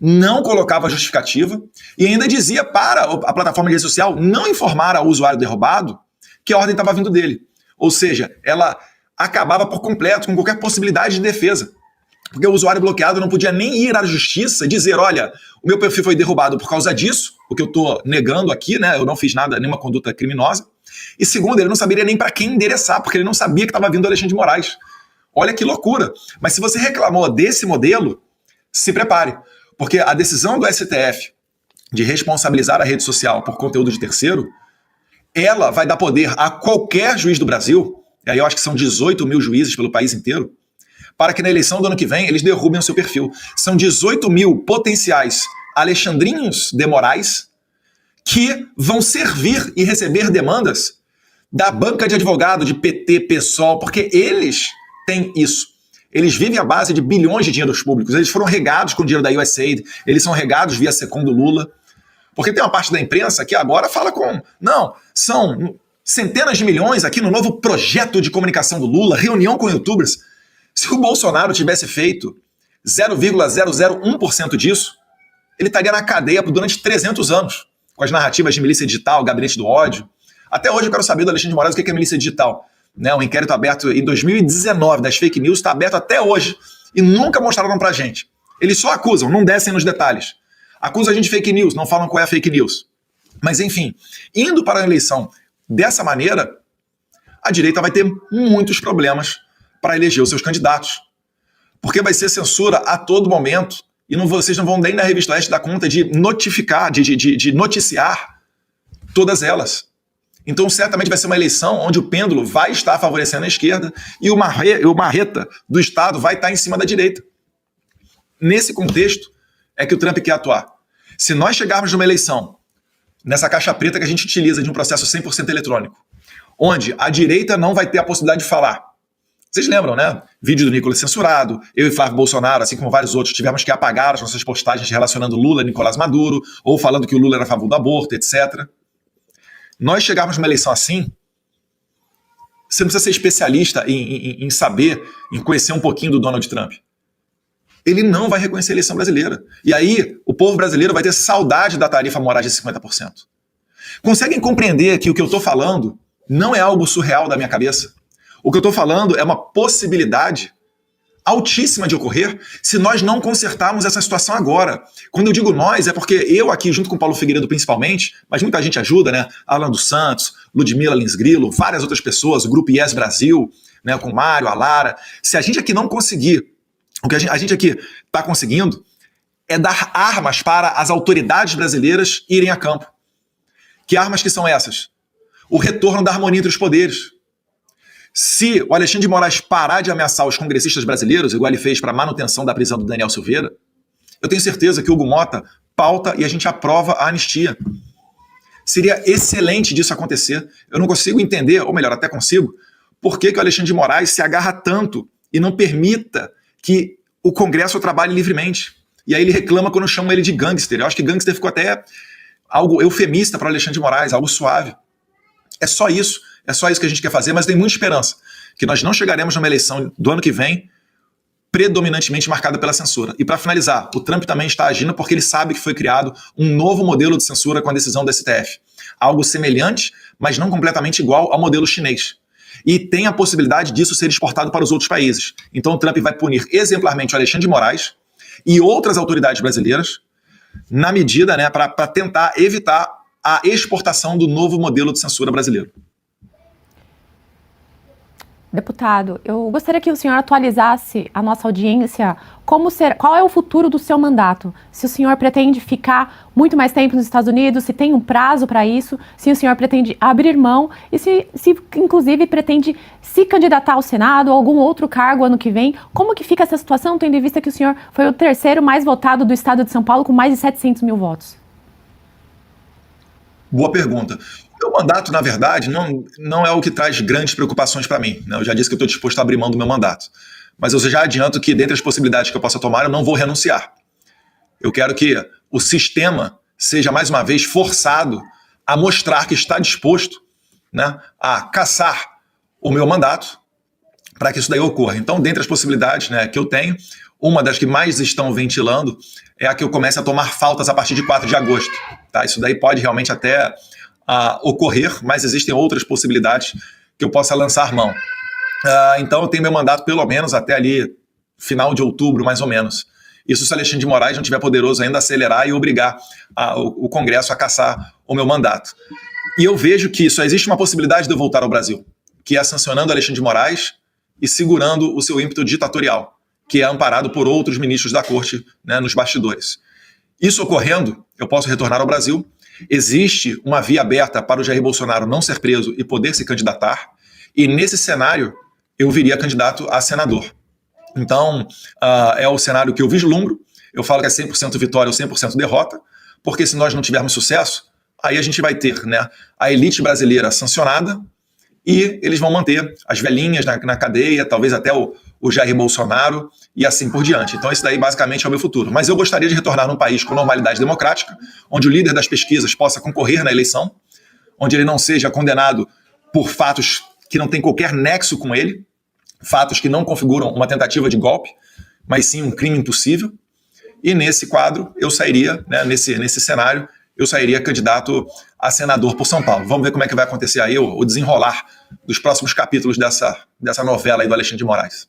não colocava justificativa, e ainda dizia para a plataforma de rede social não informar ao usuário derrubado que a ordem estava vindo dele. Ou seja, ela acabava por completo com qualquer possibilidade de defesa. Porque o usuário bloqueado não podia nem ir à justiça e dizer, olha, o meu perfil foi derrubado por causa disso, o que eu estou negando aqui, né? Eu não fiz nada, nenhuma conduta criminosa. E segundo, ele não saberia nem para quem endereçar, porque ele não sabia que estava vindo o Alexandre de Moraes. Olha que loucura. Mas se você reclamou desse modelo, se prepare. Porque a decisão do STF de responsabilizar a rede social por conteúdo de terceiro, ela vai dar poder a qualquer juiz do Brasil, e aí eu acho que são 18 mil juízes pelo país inteiro, para que na eleição do ano que vem eles derrubem o seu perfil. São 18 mil potenciais Alexandrinhos de Moraes que vão servir e receber demandas da banca de advogado, de PT, PSOL, porque eles têm isso. Eles vivem à base de bilhões de dinheiros públicos, eles foram regados com o dinheiro da USAID, eles são regados via Secom do Lula, porque tem uma parte da imprensa que agora fala não, são centenas de milhões aqui no novo projeto de comunicação do Lula, reunião com youtubers. Se o Bolsonaro tivesse feito 0,001% disso, ele estaria na cadeia durante 300 anos, com as narrativas de milícia digital, gabinete do ódio. Até hoje eu quero saber do Alexandre de Moraes o que é milícia digital. Né? O inquérito aberto em 2019 das fake news está aberto até hoje e nunca mostraram pra gente. Eles só acusam, não descem nos detalhes. Acusam a gente de fake news, não falam qual é a fake news. Mas enfim, indo para a eleição dessa maneira, a direita vai ter muitos problemas para eleger os seus candidatos. Porque vai ser censura a todo momento e vocês não vão nem na Revista Oeste dar conta de notificar, de noticiar todas elas. Então certamente vai ser uma eleição onde o pêndulo vai estar favorecendo a esquerda e o marreta do Estado vai estar em cima da direita. Nesse contexto é que o Trump quer atuar. Se nós chegarmos numa eleição, nessa caixa preta que a gente utiliza de um processo 100% eletrônico, onde a direita não vai ter a possibilidade de falar, Vocês lembram, né? Vídeo do Nicolas censurado, eu e Flávio Bolsonaro, assim como vários outros, tivemos que apagar as nossas postagens relacionando Lula a Nicolás Maduro, ou falando que o Lula era a favor do aborto, etc. Nós chegarmos numa eleição assim, você não precisa ser especialista em saber, em conhecer um pouquinho do Donald Trump. Ele não vai reconhecer a eleição brasileira. E aí, o povo brasileiro vai ter saudade da tarifa Moraes de 50%. Conseguem compreender que o que eu estou falando não é algo surreal da minha cabeça? O que eu estou falando é uma possibilidade altíssima de ocorrer se nós não consertarmos essa situação agora. Quando eu digo nós, é porque eu aqui, junto com o Paulo Figueiredo principalmente, mas muita gente ajuda, né? Alan dos Santos, Ludmila Lins Grilo, várias outras pessoas, o Grupo IES Brasil, né? Com o Mário, a Lara. Se a gente aqui não conseguir, o que a gente aqui está conseguindo é dar armas para as autoridades brasileiras irem a campo. Que armas que são essas? O retorno da harmonia entre os poderes. Se o Alexandre de Moraes parar de ameaçar os congressistas brasileiros, igual ele fez para a manutenção da prisão do Daniel Silveira, eu tenho certeza que o Hugo Mota pauta e a gente aprova a anistia. Seria excelente disso acontecer. Eu não consigo entender, ou melhor, até consigo, por que o Alexandre de Moraes se agarra tanto e não permita que o Congresso trabalhe livremente. E aí ele reclama quando chamam ele de gangster. Eu acho que gangster ficou até algo eufemista para o Alexandre de Moraes, algo suave. É só isso que a gente quer fazer, mas tem muita esperança que nós não chegaremos numa eleição do ano que vem predominantemente marcada pela censura. E para finalizar, o Trump também está agindo porque ele sabe que foi criado um novo modelo de censura com a decisão do STF. Algo semelhante, mas não completamente igual ao modelo chinês. E tem a possibilidade disso ser exportado para os outros países. Então o Trump vai punir exemplarmente o Alexandre de Moraes e outras autoridades brasileiras na medida, né, para tentar evitar a exportação do novo modelo de censura brasileiro. Deputado, eu gostaria que o senhor atualizasse a nossa audiência qual é o futuro do seu mandato. Se o senhor pretende ficar muito mais tempo nos Estados Unidos, se tem um prazo para isso, se o senhor pretende abrir mão e se inclusive pretende se candidatar ao Senado ou algum outro cargo ano que vem. Como que fica essa situação, tendo em vista que o senhor foi o terceiro mais votado do estado de São Paulo com mais de 700 mil votos? Boa pergunta. O meu mandato, na verdade, não é o que traz grandes preocupações para mim, né? Eu já disse que eu estou disposto a abrir mão do meu mandato. Mas eu já adianto que, dentre as possibilidades que eu possa tomar, eu não vou renunciar. Eu quero que o sistema seja, mais uma vez, forçado a mostrar que está disposto, né, a cassar o meu mandato para que isso daí ocorra. Então, dentre as possibilidades, né, que eu tenho, uma das que mais estão ventilando é a que eu comece a tomar faltas a partir de 4 de agosto. Tá? Isso daí pode realmente até ocorrer, mas existem outras possibilidades que eu possa lançar mão. Então eu tenho meu mandato pelo menos até ali final de outubro, mais ou menos. Isso se Alexandre de Moraes não tiver poderoso ainda acelerar e obrigar o Congresso a cassar o meu mandato. E eu vejo que só existe uma possibilidade de eu voltar ao Brasil, que é sancionando Alexandre de Moraes e segurando o seu ímpeto ditatorial, que é amparado por outros ministros da corte, né, nos bastidores. Isso ocorrendo, eu posso retornar ao Brasil. Existe uma via aberta para o Jair Bolsonaro não ser preso e poder se candidatar, e nesse cenário eu viria candidato a senador. Então, é o cenário que eu vislumbro. Eu falo que é 100% vitória ou 100% derrota, porque se nós não tivermos sucesso, aí a gente vai ter, né, a elite brasileira sancionada e eles vão manter as velhinhas na cadeia, talvez até o Jair Bolsonaro e assim por diante. Então esse daí basicamente é o meu futuro. Mas eu gostaria de retornar num país com normalidade democrática, onde o líder das pesquisas possa concorrer na eleição, onde ele não seja condenado por fatos que não têm qualquer nexo com ele, fatos que não configuram uma tentativa de golpe, mas sim um crime impossível. E nesse quadro eu sairia, né, nesse cenário, eu sairia candidato a senador por São Paulo. Vamos ver como é que vai acontecer aí o desenrolar dos próximos capítulos dessa novela aí do Alexandre de Moraes.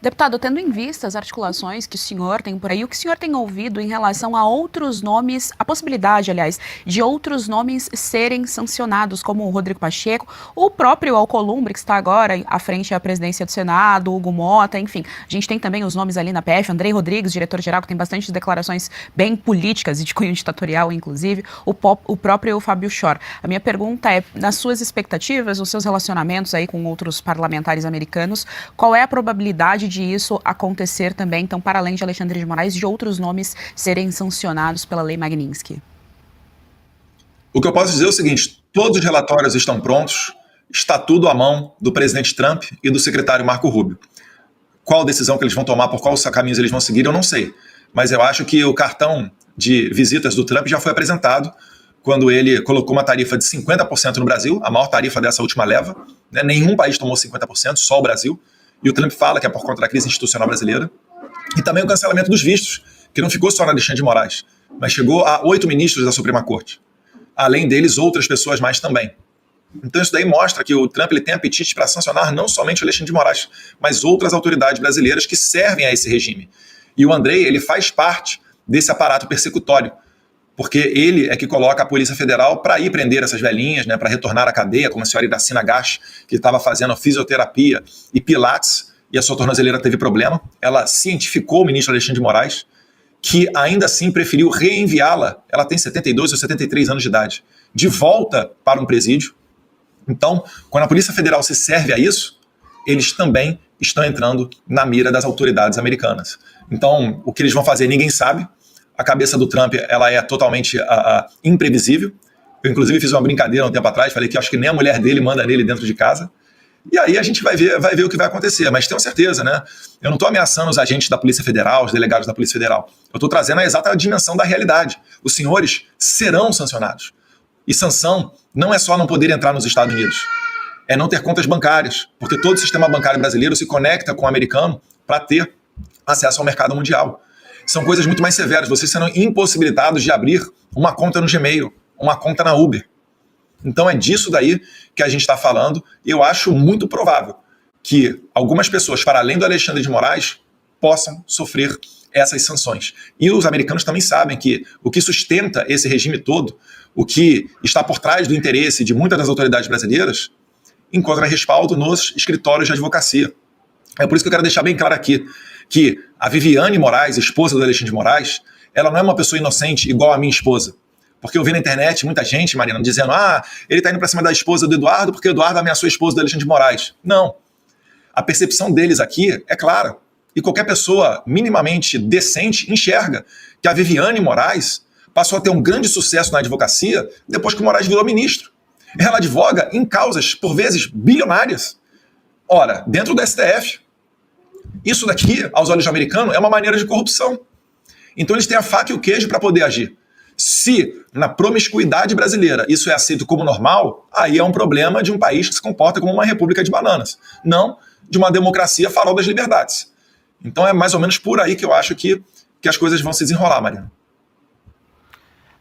Deputado, tendo em vista as articulações que o senhor tem por aí, o que o senhor tem ouvido em relação a outros nomes, a possibilidade, aliás, de outros nomes serem sancionados, como o Rodrigo Pacheco, o próprio Alcolumbre, que está agora à frente da presidência do Senado, Hugo Mota, enfim. A gente tem também os nomes ali na PF, Andrei Rodrigues, diretor-geral, que tem bastante declarações bem políticas e de cunho ditatorial, inclusive, o próprio Fábio Chor. A minha pergunta é, nas suas expectativas, nos seus relacionamentos aí com outros parlamentares americanos, qual é a probabilidade de isso acontecer também, então, para além de Alexandre de Moraes, de outros nomes serem sancionados pela Lei Magnitsky? O que eu posso dizer é o seguinte: todos os relatórios estão prontos, está tudo à mão do presidente Trump e do secretário Marco Rubio. Qual decisão que eles vão tomar, por quais caminhos eles vão seguir, eu não sei. Mas eu acho que o cartão de visitas do Trump já foi apresentado quando ele colocou uma tarifa de 50% no Brasil, a maior tarifa dessa última leva. Né? Nenhum país tomou 50%, só o Brasil. E o Trump fala que é por conta da crise institucional brasileira. E também o cancelamento dos vistos, que não ficou só na Alexandre de Moraes, mas chegou a 8 ministros da Suprema Corte. Além deles, outras pessoas mais também. Então isso daí mostra que o Trump ele tem apetite para sancionar não somente o Alexandre de Moraes, mas outras autoridades brasileiras que servem a esse regime. E o Andrei, ele faz parte desse aparato persecutório, porque ele é que coloca a Polícia Federal para ir prender essas velhinhas, né, para retornar à cadeia, como a senhora Iracina Gash, que estava fazendo fisioterapia e pilates, e a sua tornozeleira teve problema. Ela cientificou o ministro Alexandre de Moraes, que ainda assim preferiu reenviá-la, ela tem 72 ou 73 anos de idade, de volta para um presídio. Então, quando a Polícia Federal se serve a isso, eles também estão entrando na mira das autoridades americanas. Então, o que eles vão fazer, ninguém sabe. A cabeça do Trump ela é totalmente imprevisível. Eu, inclusive, fiz uma brincadeira um tempo atrás, falei que acho que nem a mulher dele manda nele dentro de casa. E aí a gente vai ver o que vai acontecer. Mas tenho certeza, né? Eu não estou ameaçando os agentes da Polícia Federal, os delegados da Polícia Federal. Eu estou trazendo a exata dimensão da realidade. Os senhores serão sancionados. E sanção não é só não poder entrar nos Estados Unidos. É não ter contas bancárias. Porque todo o sistema bancário brasileiro se conecta com o americano para ter acesso ao mercado mundial. São coisas muito mais severas. Vocês serão impossibilitados de abrir uma conta no Gmail, uma conta na Uber. Então é disso daí que a gente está falando, e eu acho muito provável que algumas pessoas, para além do Alexandre de Moraes, possam sofrer essas sanções. E os americanos também sabem que o que sustenta esse regime todo, o que está por trás do interesse de muitas das autoridades brasileiras, encontra respaldo nos escritórios de advocacia. É por isso que eu quero deixar bem claro aqui que a Viviane Moraes, esposa do Alexandre de Moraes, ela não é uma pessoa inocente igual a minha esposa. Porque eu vi na internet muita gente, Marina, dizendo ele está indo para cima da esposa do Eduardo porque o Eduardo ameaçou a esposa do Alexandre de Moraes. Não. A percepção deles aqui é clara. E qualquer pessoa minimamente decente enxerga que a Viviane Moraes passou a ter um grande sucesso na advocacia depois que o Moraes virou ministro. Ela advoga em causas, por vezes, bilionárias. Ora, dentro do STF. Isso daqui, aos olhos do americano, é uma maneira de corrupção. Então eles têm a faca e o queijo para poder agir. Se na promiscuidade brasileira isso é aceito como normal, aí é um problema de um país que se comporta como uma república de bananas, não de uma democracia farol das liberdades. Então é mais ou menos por aí que eu acho que as coisas vão se desenrolar, Marina.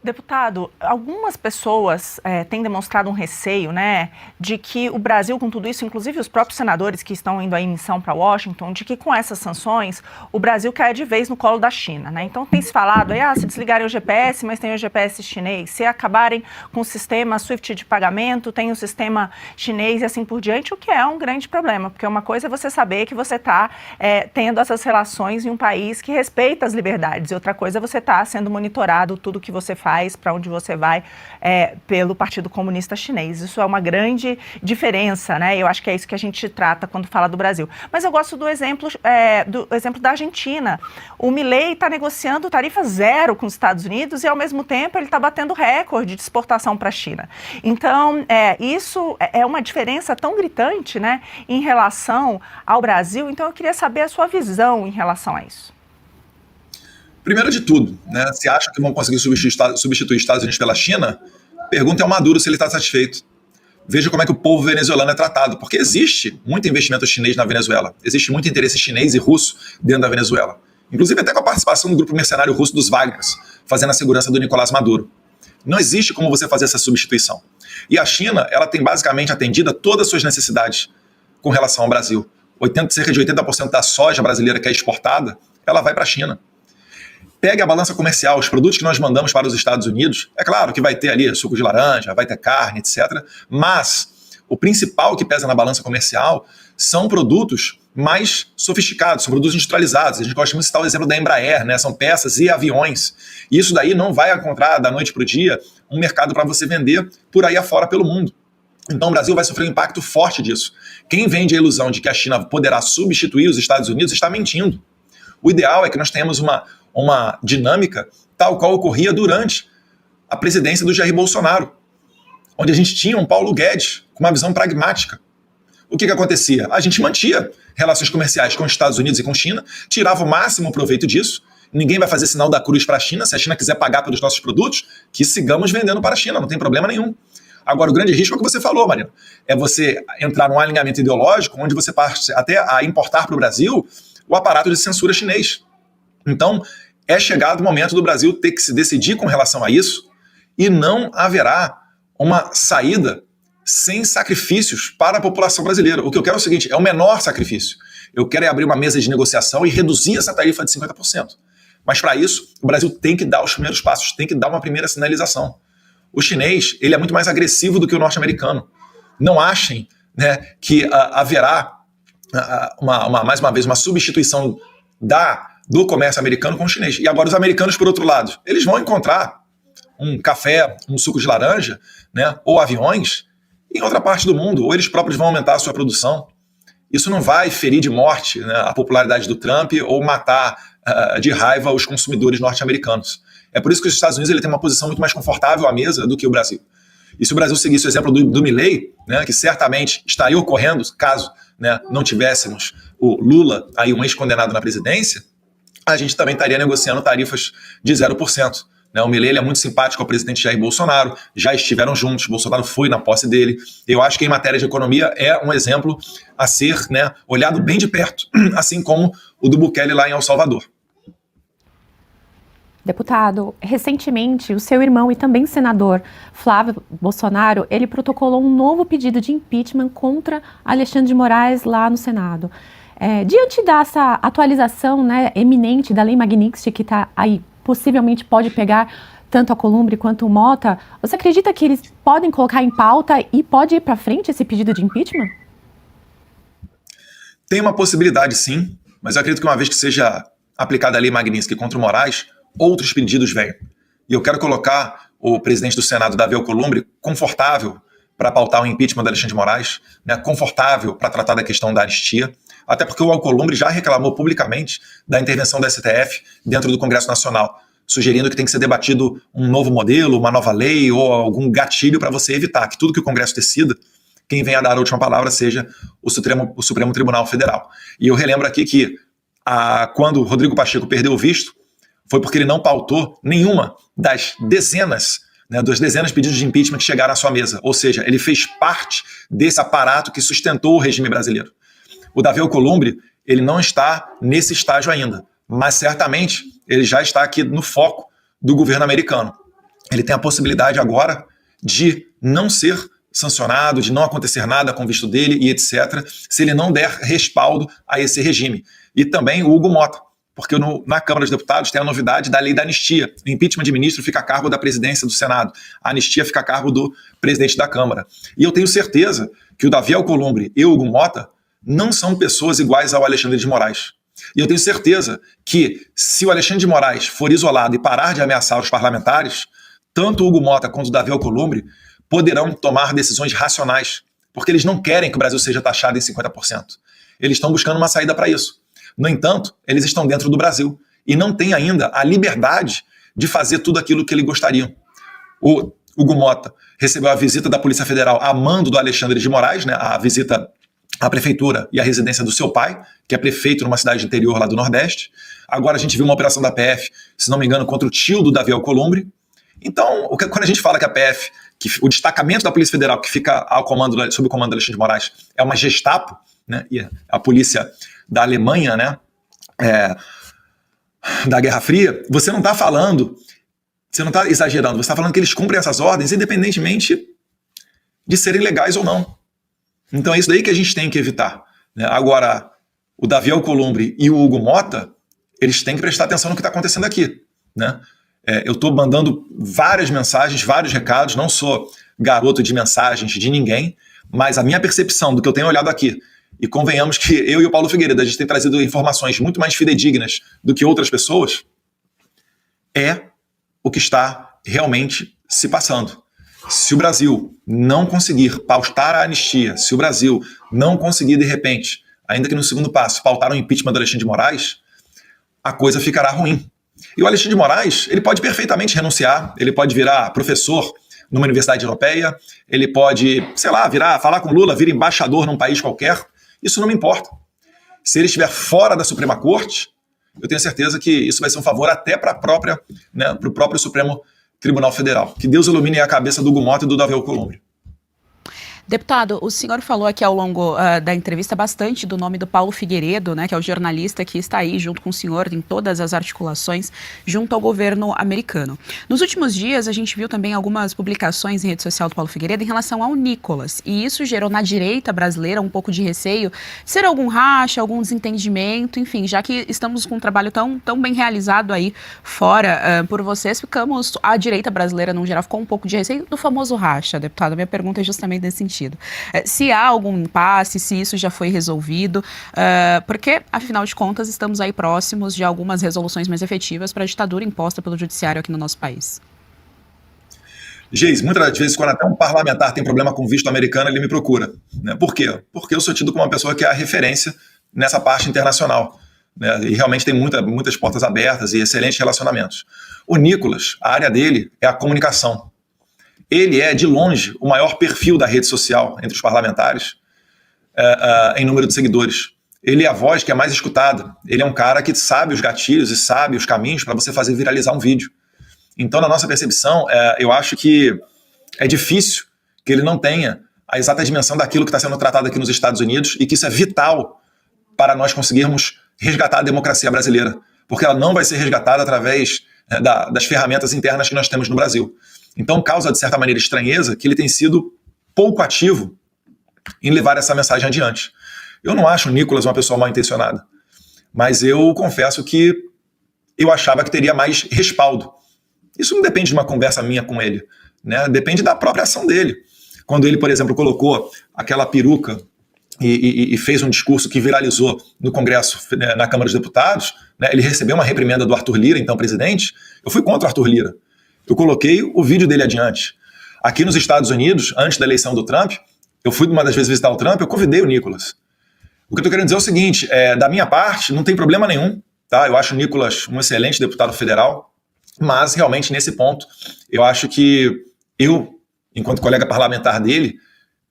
Deputado, algumas pessoas têm demonstrado um receio, né, de que o Brasil, com tudo isso, inclusive os próprios senadores que estão indo em missão para Washington, de que com essas sanções o Brasil cai de vez no colo da China, né? Então tem se falado, se desligarem o GPS, mas tem o GPS chinês, se acabarem com o sistema SWIFT de pagamento, tem o sistema chinês e assim por diante, o que é um grande problema, porque uma coisa é você saber que você está tendo essas relações em um país que respeita as liberdades, e outra coisa é você estar sendo monitorado tudo que você faz, para onde você vai pelo Partido Comunista Chinês. Isso é uma grande diferença, né? Eu acho que é isso que a gente trata quando fala do Brasil. Mas eu gosto do exemplo da Argentina. O Milei está negociando tarifa zero com os Estados Unidos e, ao mesmo tempo, ele está batendo recorde de exportação para a China. Então, isso é uma diferença tão gritante, né, em relação ao Brasil. Então, eu queria saber a sua visão em relação a isso. Primeiro de tudo, né, se acham que vão conseguir substituir Estados Unidos pela China, pergunte ao Maduro se ele está satisfeito. Veja como é que o povo venezuelano é tratado, porque existe muito investimento chinês na Venezuela, existe muito interesse chinês e russo dentro da Venezuela, inclusive até com a participação do grupo mercenário russo dos Wagners, fazendo a segurança do Nicolás Maduro. Não existe como você fazer essa substituição. E a China, ela tem basicamente atendido a todas as suas necessidades com relação ao Brasil. Cerca de 80% da soja brasileira que é exportada, ela vai para a China. Pegue a balança comercial, os produtos que nós mandamos para os Estados Unidos, é claro que vai ter ali suco de laranja, vai ter carne, etc. Mas o principal que pesa na balança comercial são produtos mais sofisticados, são produtos industrializados. A gente gosta muito de citar o exemplo da Embraer, né? São peças e aviões. E isso daí não vai encontrar da noite para o dia um mercado para você vender por aí afora pelo mundo. Então o Brasil vai sofrer um impacto forte disso. Quem vende a ilusão de que a China poderá substituir os Estados Unidos está mentindo. O ideal é que nós tenhamos uma dinâmica tal qual ocorria durante a presidência do Jair Bolsonaro, onde a gente tinha um Paulo Guedes com uma visão pragmática. O que acontecia? A gente mantia relações comerciais com os Estados Unidos e com a China, tirava o máximo proveito disso. Ninguém vai fazer sinal da cruz para a China. Se a China quiser pagar pelos nossos produtos, que sigamos vendendo para a China, não tem problema nenhum. Agora, o grande risco é o que você falou, Marina. É você entrar num alinhamento ideológico onde você parte até a importar para o Brasil o aparato de censura chinês. Então, é chegado o momento do Brasil ter que se decidir com relação a isso e não haverá uma saída sem sacrifícios para a população brasileira. O que eu quero é o seguinte, é o menor sacrifício. Eu quero é abrir uma mesa de negociação e reduzir essa tarifa de 50%. Mas para isso, o Brasil tem que dar os primeiros passos, tem que dar uma primeira sinalização. O chinês, ele é muito mais agressivo do que o norte-americano. Não achem, né, que haverá, mais uma vez, uma substituição do comércio americano com o chinês. E agora os americanos, por outro lado, eles vão encontrar um café, um suco de laranja, né, ou aviões em outra parte do mundo, ou eles próprios vão aumentar a sua produção. Isso não vai ferir de morte, né, a popularidade do Trump ou matar de raiva os consumidores norte-americanos. É por isso que os Estados Unidos ele tem uma posição muito mais confortável à mesa do que o Brasil. E se o Brasil seguisse o exemplo do Milei, né, que certamente estaria ocorrendo caso, né, não tivéssemos o Lula, aí um ex-condenado na presidência, a gente também estaria negociando tarifas de 0%. Né? O Milei ele é muito simpático ao presidente Jair Bolsonaro, já estiveram juntos, Bolsonaro foi na posse dele. Eu acho que em matéria de economia é um exemplo a ser, né, olhado bem de perto, assim como o do Bukele lá em El Salvador. Deputado, recentemente o seu irmão e também senador Flávio Bolsonaro, ele protocolou um novo pedido de impeachment contra Alexandre de Moraes lá no Senado. Diante dessa atualização, né, eminente da Lei Magnitsky, que está aí, possivelmente pode pegar tanto a Alcolumbre quanto o Mota, você acredita que eles podem colocar em pauta e pode ir para frente esse pedido de impeachment? Tem uma possibilidade, sim, mas eu acredito que uma vez que seja aplicada a Lei Magnitsky contra o Moraes, outros pedidos vêm. E eu quero colocar o presidente do Senado, Davi Alcolumbre, confortável para pautar o impeachment do Alexandre de Moraes, né, confortável para tratar da questão da anistia, até porque o Alcolumbre já reclamou publicamente da intervenção da STF dentro do Congresso Nacional, sugerindo que tem que ser debatido um novo modelo, uma nova lei ou algum gatilho para você evitar que tudo que o Congresso decida, quem venha a dar a última palavra seja o Supremo Tribunal Federal. E eu relembro aqui que quando o Rodrigo Pacheco perdeu o visto, foi porque ele não pautou nenhuma das dezenas de pedidos de impeachment que chegaram à sua mesa. Ou seja, ele fez parte desse aparato que sustentou o regime brasileiro. O Davi Alcolumbre, ele não está nesse estágio ainda, mas certamente ele já está aqui no foco do governo americano. Ele tem a possibilidade agora de não ser sancionado, de não acontecer nada com o visto dele e etc., se ele não der respaldo a esse regime. E também o Hugo Mota, porque na Câmara dos Deputados tem a novidade da lei da anistia. O impeachment de ministro fica a cargo da presidência do Senado. A anistia fica a cargo do presidente da Câmara. E eu tenho certeza que o Davi Alcolumbre e o Hugo Mota não são pessoas iguais ao Alexandre de Moraes. E eu tenho certeza que se o Alexandre de Moraes for isolado e parar de ameaçar os parlamentares, tanto o Hugo Mota quanto o Davi Alcolumbre poderão tomar decisões racionais, porque eles não querem que o Brasil seja taxado em 50%. Eles estão buscando uma saída para isso. No entanto, eles estão dentro do Brasil e não têm ainda a liberdade de fazer tudo aquilo que eles gostariam. O Hugo Mota recebeu a visita da Polícia Federal a mando do Alexandre de Moraes, né, a visita à prefeitura e à residência do seu pai, que é prefeito numa cidade interior lá do Nordeste. Agora a gente viu uma operação da PF, se não me engano, contra o tio do Davi Alcolumbre. Então, quando a gente fala que a PF, que o destacamento da Polícia Federal que fica sob o comando do Alexandre de Moraes é uma Gestapo, né, e a polícia da Alemanha, né, da Guerra Fria, você não está falando, você não está exagerando, você está falando que eles cumprem essas ordens independentemente de serem legais ou não. Então é isso daí que a gente tem que evitar. Né? Agora, o Davi Alcolumbre e o Hugo Mota, eles têm que prestar atenção no que está acontecendo aqui. Né? Eu estou mandando várias mensagens, vários recados, não sou garoto de mensagens de ninguém, mas a minha percepção do que eu tenho olhado aqui, e convenhamos que eu e o Paulo Figueiredo, a gente tem trazido informações muito mais fidedignas do que outras pessoas, é o que está realmente se passando. Se o Brasil não conseguir pautar a anistia, se o Brasil não conseguir, de repente, ainda que no segundo passo, pautar o impeachment do Alexandre de Moraes, a coisa ficará ruim. E o Alexandre de Moraes, ele pode perfeitamente renunciar, ele pode virar professor numa universidade europeia, ele pode, sei lá, falar com Lula, vir embaixador num país qualquer, isso não me importa. Se ele estiver fora da Suprema Corte, eu tenho certeza que isso vai ser um favor até para o próprio Supremo Tribunal Federal. Que Deus ilumine a cabeça do Hugo Mota e do Davi Alcolumbre. Deputado, o senhor falou aqui ao longo da entrevista bastante do nome do Paulo Figueiredo, né, que é o jornalista que está aí junto com o senhor em todas as articulações junto ao governo americano. Nos últimos dias, a gente viu também algumas publicações em rede social do Paulo Figueiredo em relação ao Nicolas, e isso gerou na direita brasileira um pouco de receio, ser algum racha, algum desentendimento, enfim, já que estamos com um trabalho tão bem realizado aí fora por vocês, a direita brasileira, no geral, ficou um pouco de receio do famoso racha, deputado. A minha pergunta é justamente nesse sentido. Se há algum impasse, se isso já foi resolvido, porque, afinal de contas, estamos aí próximos de algumas resoluções mais efetivas para a ditadura imposta pelo judiciário aqui no nosso país. Geis, muitas vezes, quando até um parlamentar tem problema com visto americano, ele me procura. Né? Por quê? Porque eu sou tido como uma pessoa que é a referência nessa parte internacional. Né? E realmente tem muitas portas abertas e excelentes relacionamentos. O Nicolas, a área dele é a comunicação. Ele é, de longe, o maior perfil da rede social entre os parlamentares em número de seguidores. Ele é a voz que é mais escutada. Ele é um cara que sabe os gatilhos e sabe os caminhos para você fazer viralizar um vídeo. Então, na nossa percepção, eu acho que é difícil que ele não tenha a exata dimensão daquilo que está sendo tratado aqui nos Estados Unidos e que isso é vital para nós conseguirmos resgatar a democracia brasileira, porque ela não vai ser resgatada através das ferramentas internas que nós temos no Brasil. Então, causa, de certa maneira, estranheza que ele tem sido pouco ativo em levar essa mensagem adiante. Eu não acho o Nicolas uma pessoa mal intencionada, mas eu confesso que eu achava que teria mais respaldo. Isso não depende de uma conversa minha com ele, né? Depende da própria ação dele. Quando ele, por exemplo, colocou aquela peruca e fez um discurso que viralizou no Congresso, na Câmara dos Deputados, né? Ele recebeu uma reprimenda do Arthur Lira, então presidente. Eu fui contra o Arthur Lira. Eu coloquei o vídeo dele adiante. Aqui nos Estados Unidos, antes da eleição do Trump, eu fui uma das vezes visitar o Trump, eu convidei o Nicolas. O que eu estou querendo dizer é o seguinte, da minha parte, não tem problema nenhum, tá? Eu acho o Nicolas um excelente deputado federal, mas realmente nesse ponto, eu acho que eu, enquanto colega parlamentar dele,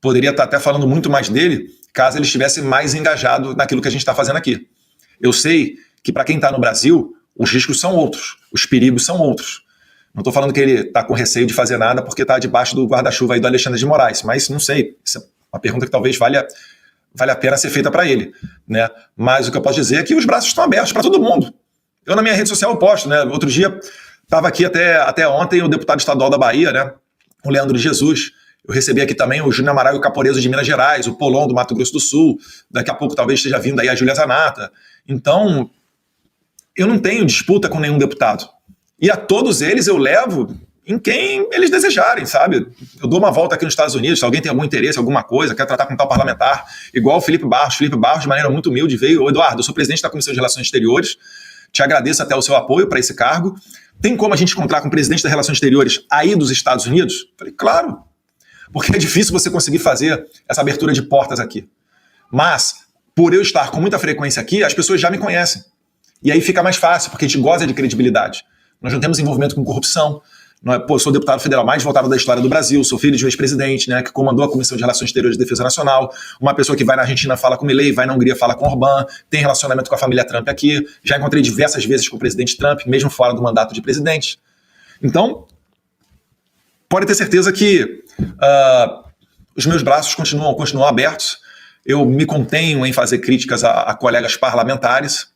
poderia estar até falando muito mais dele, caso ele estivesse mais engajado naquilo que a gente está fazendo aqui. Eu sei que para quem está no Brasil, os riscos são outros, os perigos são outros. Não estou falando que ele está com receio de fazer nada porque está debaixo do guarda-chuva aí do Alexandre de Moraes, mas não sei, isso é uma pergunta que talvez valha a pena ser feita para ele, né? Mas o que eu posso dizer é que os braços estão abertos para todo mundo. Eu na minha rede social eu posto, né? Outro dia estava aqui até ontem o deputado estadual da Bahia, né? O Leandro de Jesus. Eu recebi aqui também o Júnior Amaral Caporeso de Minas Gerais, o Polon do Mato Grosso do Sul. Daqui a pouco talvez esteja vindo aí a Júlia Zanata. Então, eu não tenho disputa com nenhum deputado. E a todos eles eu levo em quem eles desejarem, sabe? Eu dou uma volta aqui nos Estados Unidos, se alguém tem algum interesse, alguma coisa, quer tratar com tal parlamentar, igual o Felipe Barros. Felipe Barros, de maneira muito humilde, veio: Eduardo, eu sou presidente da Comissão de Relações Exteriores, te agradeço até o seu apoio para esse cargo. Tem como a gente encontrar com o presidente das Relações Exteriores aí dos Estados Unidos? Falei, claro, porque é difícil você conseguir fazer essa abertura de portas aqui. Mas, por eu estar com muita frequência aqui, as pessoas já me conhecem. E aí fica mais fácil, porque a gente goza de credibilidade. Nós não temos envolvimento com corrupção. Eu sou deputado federal mais votado da história do Brasil, sou filho de um ex-presidente, né, que comandou a Comissão de Relações Exteriores de Defesa Nacional, uma pessoa que vai na Argentina fala com Milei, vai na Hungria fala com Orbán, tem relacionamento com a família Trump aqui, já encontrei diversas vezes com o presidente Trump, mesmo fora do mandato de presidente. Então, pode ter certeza que os meus braços continuam abertos, eu me contenho em fazer críticas a colegas parlamentares,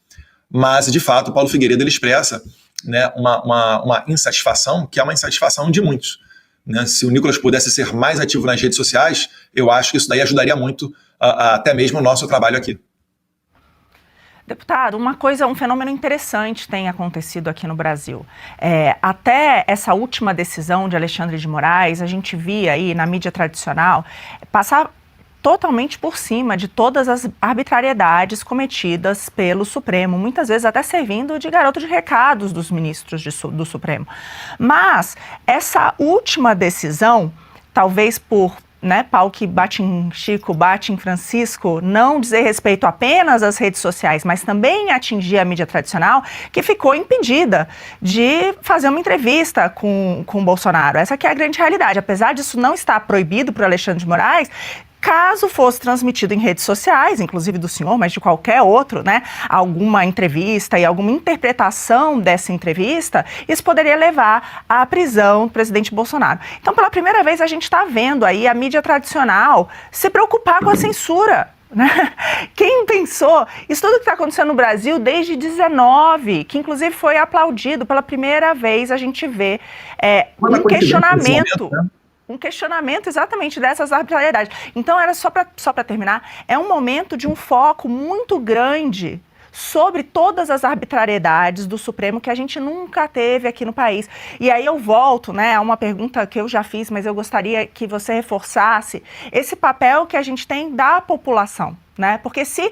mas, de fato, o Paulo Figueiredo ele expressa, né, uma insatisfação, que é uma insatisfação de muitos. Né? Se o Nicolas pudesse ser mais ativo nas redes sociais, eu acho que isso daí ajudaria muito até mesmo o nosso trabalho aqui. Deputado, um fenômeno interessante tem acontecido aqui no Brasil. Até essa última decisão de Alexandre de Moraes, a gente via aí na mídia tradicional passar totalmente por cima de todas as arbitrariedades cometidas pelo Supremo, muitas vezes até servindo de garoto de recados dos ministros do Supremo. Mas essa última decisão, talvez por né, pau que bate em Chico, bate em Francisco, não dizer respeito apenas às redes sociais, mas também atingir a mídia tradicional, que ficou impedida de fazer uma entrevista com o Bolsonaro. Essa que é a grande realidade. Apesar disso não estar proibido por Alexandre de Moraes, caso fosse transmitido em redes sociais, inclusive do senhor, mas de qualquer outro, né, alguma entrevista e alguma interpretação dessa entrevista, isso poderia levar à prisão do presidente Bolsonaro. Então, pela primeira vez, a gente está vendo aí a mídia tradicional se preocupar com a censura. Né? Quem pensou? Isso tudo que está acontecendo no Brasil desde 19, que inclusive foi aplaudido pela primeira vez, a gente vê um questionamento. Um questionamento exatamente dessas arbitrariedades. Então, era só para terminar, é um momento de um foco muito grande sobre todas as arbitrariedades do Supremo que a gente nunca teve aqui no país. E aí eu volto, né, a uma pergunta que eu já fiz, mas eu gostaria que você reforçasse esse papel que a gente tem da população. Né? Porque se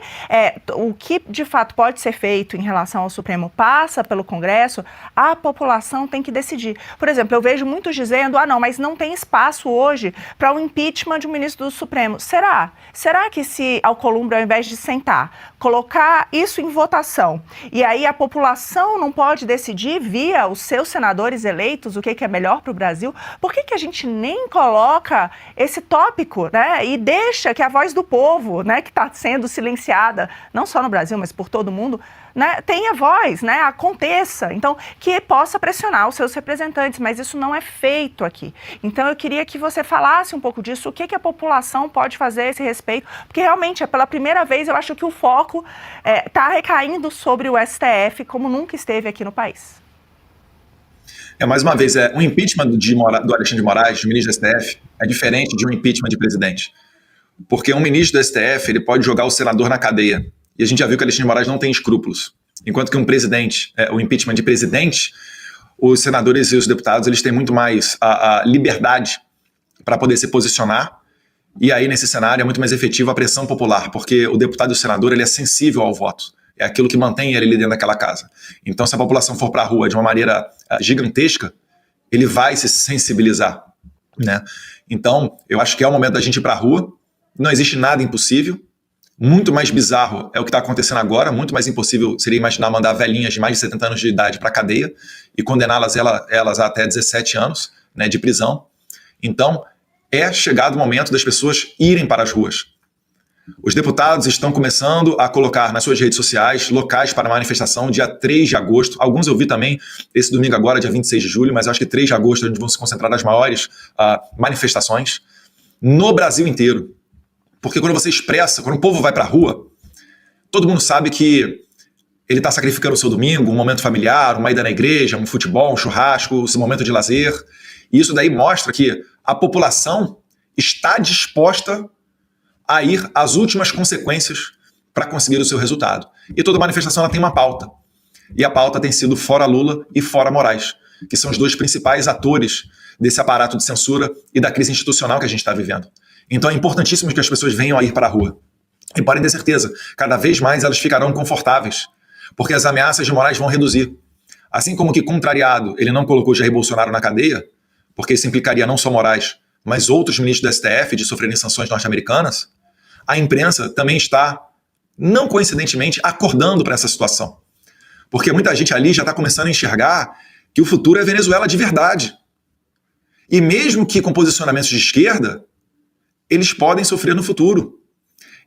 o que de fato pode ser feito em relação ao Supremo passa pelo Congresso, a população tem que decidir. Por exemplo, eu vejo muitos dizendo, não, mas não tem espaço hoje para o impeachment de um ministro do Supremo. Será? Será que se Alcolumbre, ao invés de sentar, colocar isso em votação, e aí a população não pode decidir via os seus senadores eleitos o que é melhor para o Brasil, por que a gente nem coloca esse tópico, né? E deixa que a voz do povo, né, que está sendo silenciada, não só no Brasil, mas por todo mundo, né, tenha voz, né, aconteça. Então, que possa pressionar os seus representantes, mas isso não é feito aqui. Então, eu queria que você falasse um pouco disso, o que a população pode fazer a esse respeito, porque realmente, pela primeira vez, eu acho que o foco está recaindo sobre o STF, como nunca esteve aqui no país. Mais uma vez, um impeachment do Alexandre de Moraes, do ministro do STF, é diferente de um impeachment de presidente. Porque um ministro do STF, ele pode jogar o senador na cadeia. E a gente já viu que o Alexandre de Moraes não tem escrúpulos. Enquanto que um presidente, o impeachment de presidente, os senadores e os deputados, eles têm muito mais a liberdade para poder se posicionar. E aí, nesse cenário, é muito mais efetiva a pressão popular, porque o deputado e o senador, ele é sensível ao voto. É aquilo que mantém ele ali dentro daquela casa. Então, se a população for para a rua de uma maneira gigantesca, ele vai se sensibilizar, né? Então, eu acho que é o momento da gente ir para a rua. Não existe nada impossível. Muito mais bizarro é o que está acontecendo agora. Muito mais impossível seria imaginar mandar velhinhas de mais de 70 anos de idade para a cadeia e condená-las elas a até 17 anos, né, de prisão. Então, é chegado o momento das pessoas irem para as ruas. Os deputados estão começando a colocar nas suas redes sociais locais para manifestação dia 3 de agosto. Alguns eu vi também esse domingo agora, dia 26 de julho, mas eu acho que 3 de agosto é onde vão se concentrar as maiores manifestações no Brasil inteiro. Porque quando você expressa, quando o povo vai para a rua, todo mundo sabe que ele está sacrificando o seu domingo, um momento familiar, uma ida na igreja, um futebol, um churrasco, esse momento de lazer. E isso daí mostra que a população está disposta a ir às últimas consequências para conseguir o seu resultado. E toda manifestação ela tem uma pauta. E a pauta tem sido fora Lula e fora Moraes, que são os dois principais atores desse aparato de censura e da crise institucional que a gente está vivendo. Então é importantíssimo que as pessoas venham a ir para a rua. E podem ter certeza, cada vez mais elas ficarão confortáveis, porque as ameaças de Moraes vão reduzir. Assim como que, contrariado, ele não colocou Jair Bolsonaro na cadeia, porque isso implicaria não só Moraes, mas outros ministros do STF de sofrerem sanções norte-americanas, a imprensa também está, não coincidentemente, acordando para essa situação. Porque muita gente ali já está começando a enxergar que o futuro é Venezuela de verdade. E mesmo que com posicionamentos de esquerda, eles podem sofrer no futuro.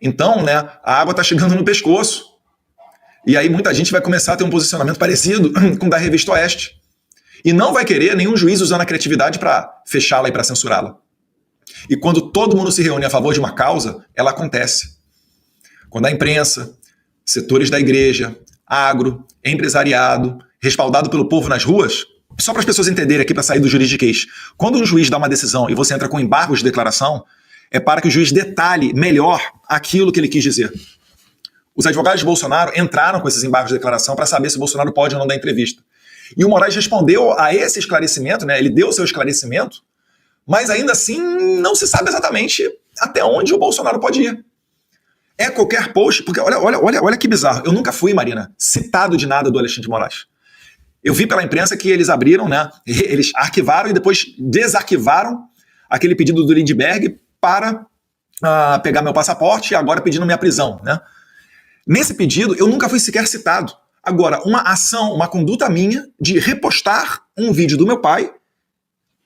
Então, né, a água está chegando no pescoço. E aí muita gente vai começar a ter um posicionamento parecido com o da Revista Oeste. E não vai querer nenhum juiz usando a criatividade para fechá-la e para censurá-la. E quando todo mundo se reúne a favor de uma causa, ela acontece. Quando a imprensa, setores da igreja, agro, empresariado, respaldado pelo povo nas ruas, só para as pessoas entenderem aqui para sair do juridiquês, quando um juiz dá uma decisão e você entra com embargos de declaração, é para que o juiz detalhe melhor aquilo que ele quis dizer. Os advogados de Bolsonaro entraram com esses embargos de declaração para saber se Bolsonaro pode ou não dar entrevista. E o Moraes respondeu a esse esclarecimento, né? Ele deu o seu esclarecimento, mas ainda assim não se sabe exatamente até onde o Bolsonaro pode ir. É qualquer post, porque olha que bizarro. Eu nunca fui, Marina, citado de nada do Alexandre de Moraes. Eu vi pela imprensa que eles abriram, né? Eles arquivaram e depois desarquivaram aquele pedido do Lindbergh para pegar meu passaporte e agora pedindo minha prisão, né? Nesse pedido, eu nunca fui sequer citado. Agora, uma ação, uma conduta minha de repostar um vídeo do meu pai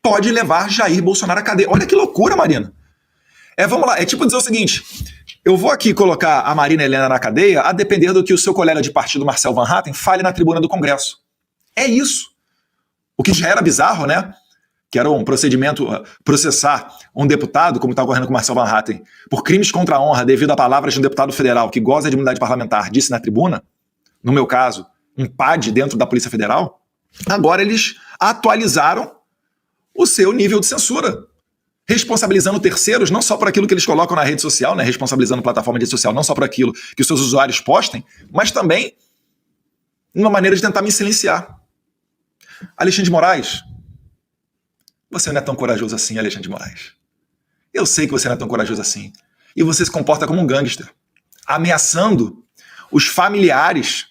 pode levar Jair Bolsonaro à cadeia. Olha que loucura, Marina. Vamos lá, é tipo dizer o seguinte, eu vou aqui colocar a Marina Helena na cadeia a depender do que o seu colega de partido, Marcel Van Hatten, fale na tribuna do Congresso. É isso. O que já era bizarro, né? Que era um procedimento, processar um deputado, como está ocorrendo com o Marcel Van Hatten, por crimes contra a honra devido a palavras de um deputado federal que goza de imunidade parlamentar, disse na tribuna, no meu caso, um PAD dentro da Polícia Federal, agora eles atualizaram o seu nível de censura, responsabilizando terceiros não só por aquilo que eles colocam na rede social, né, responsabilizando a plataforma de rede social não só por aquilo que os seus usuários postem, mas também uma maneira de tentar me silenciar. Alexandre de Moraes, você não é tão corajoso assim, Alexandre de Moraes. Eu sei que você não é tão corajoso assim. E você se comporta como um gangster, ameaçando os familiares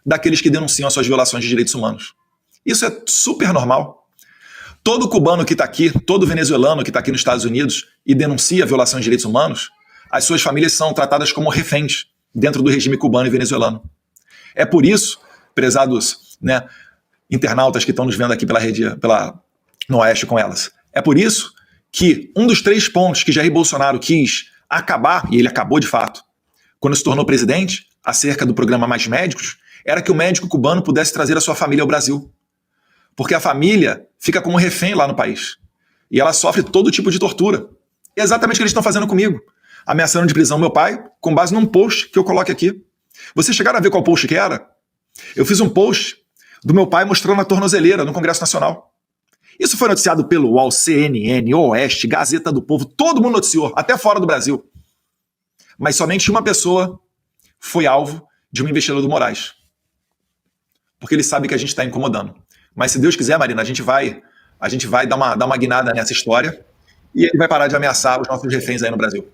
daqueles que denunciam as suas violações de direitos humanos. Isso é super normal. Todo cubano que está aqui, todo venezuelano que está aqui nos Estados Unidos e denuncia violações de direitos humanos, as suas famílias são tratadas como reféns dentro do regime cubano e venezuelano. É por isso, prezados, né, internautas que estão nos vendo aqui pela rede, no Oeste com elas, é por isso que um dos 3 pontos que Jair Bolsonaro quis acabar, e ele acabou de fato, quando se tornou presidente, acerca do programa Mais Médicos, era que o médico cubano pudesse trazer a sua família ao Brasil. Porque a família fica como refém lá no país. E ela sofre todo tipo de tortura. É exatamente o que eles estão fazendo comigo. Ameaçando de prisão meu pai, com base num post que eu coloco aqui. Vocês chegaram a ver qual post que era? Eu fiz um post do meu pai mostrando a tornozeleira no Congresso Nacional. Isso foi noticiado pelo UOL, CNN, Oeste, Gazeta do Povo, todo mundo noticiou, até fora do Brasil. Mas somente uma pessoa foi alvo de uma investidura do Moraes. Porque ele sabe que a gente está incomodando. Mas se Deus quiser, Marina, a gente vai dar uma guinada nessa história e ele vai parar de ameaçar os nossos reféns aí no Brasil.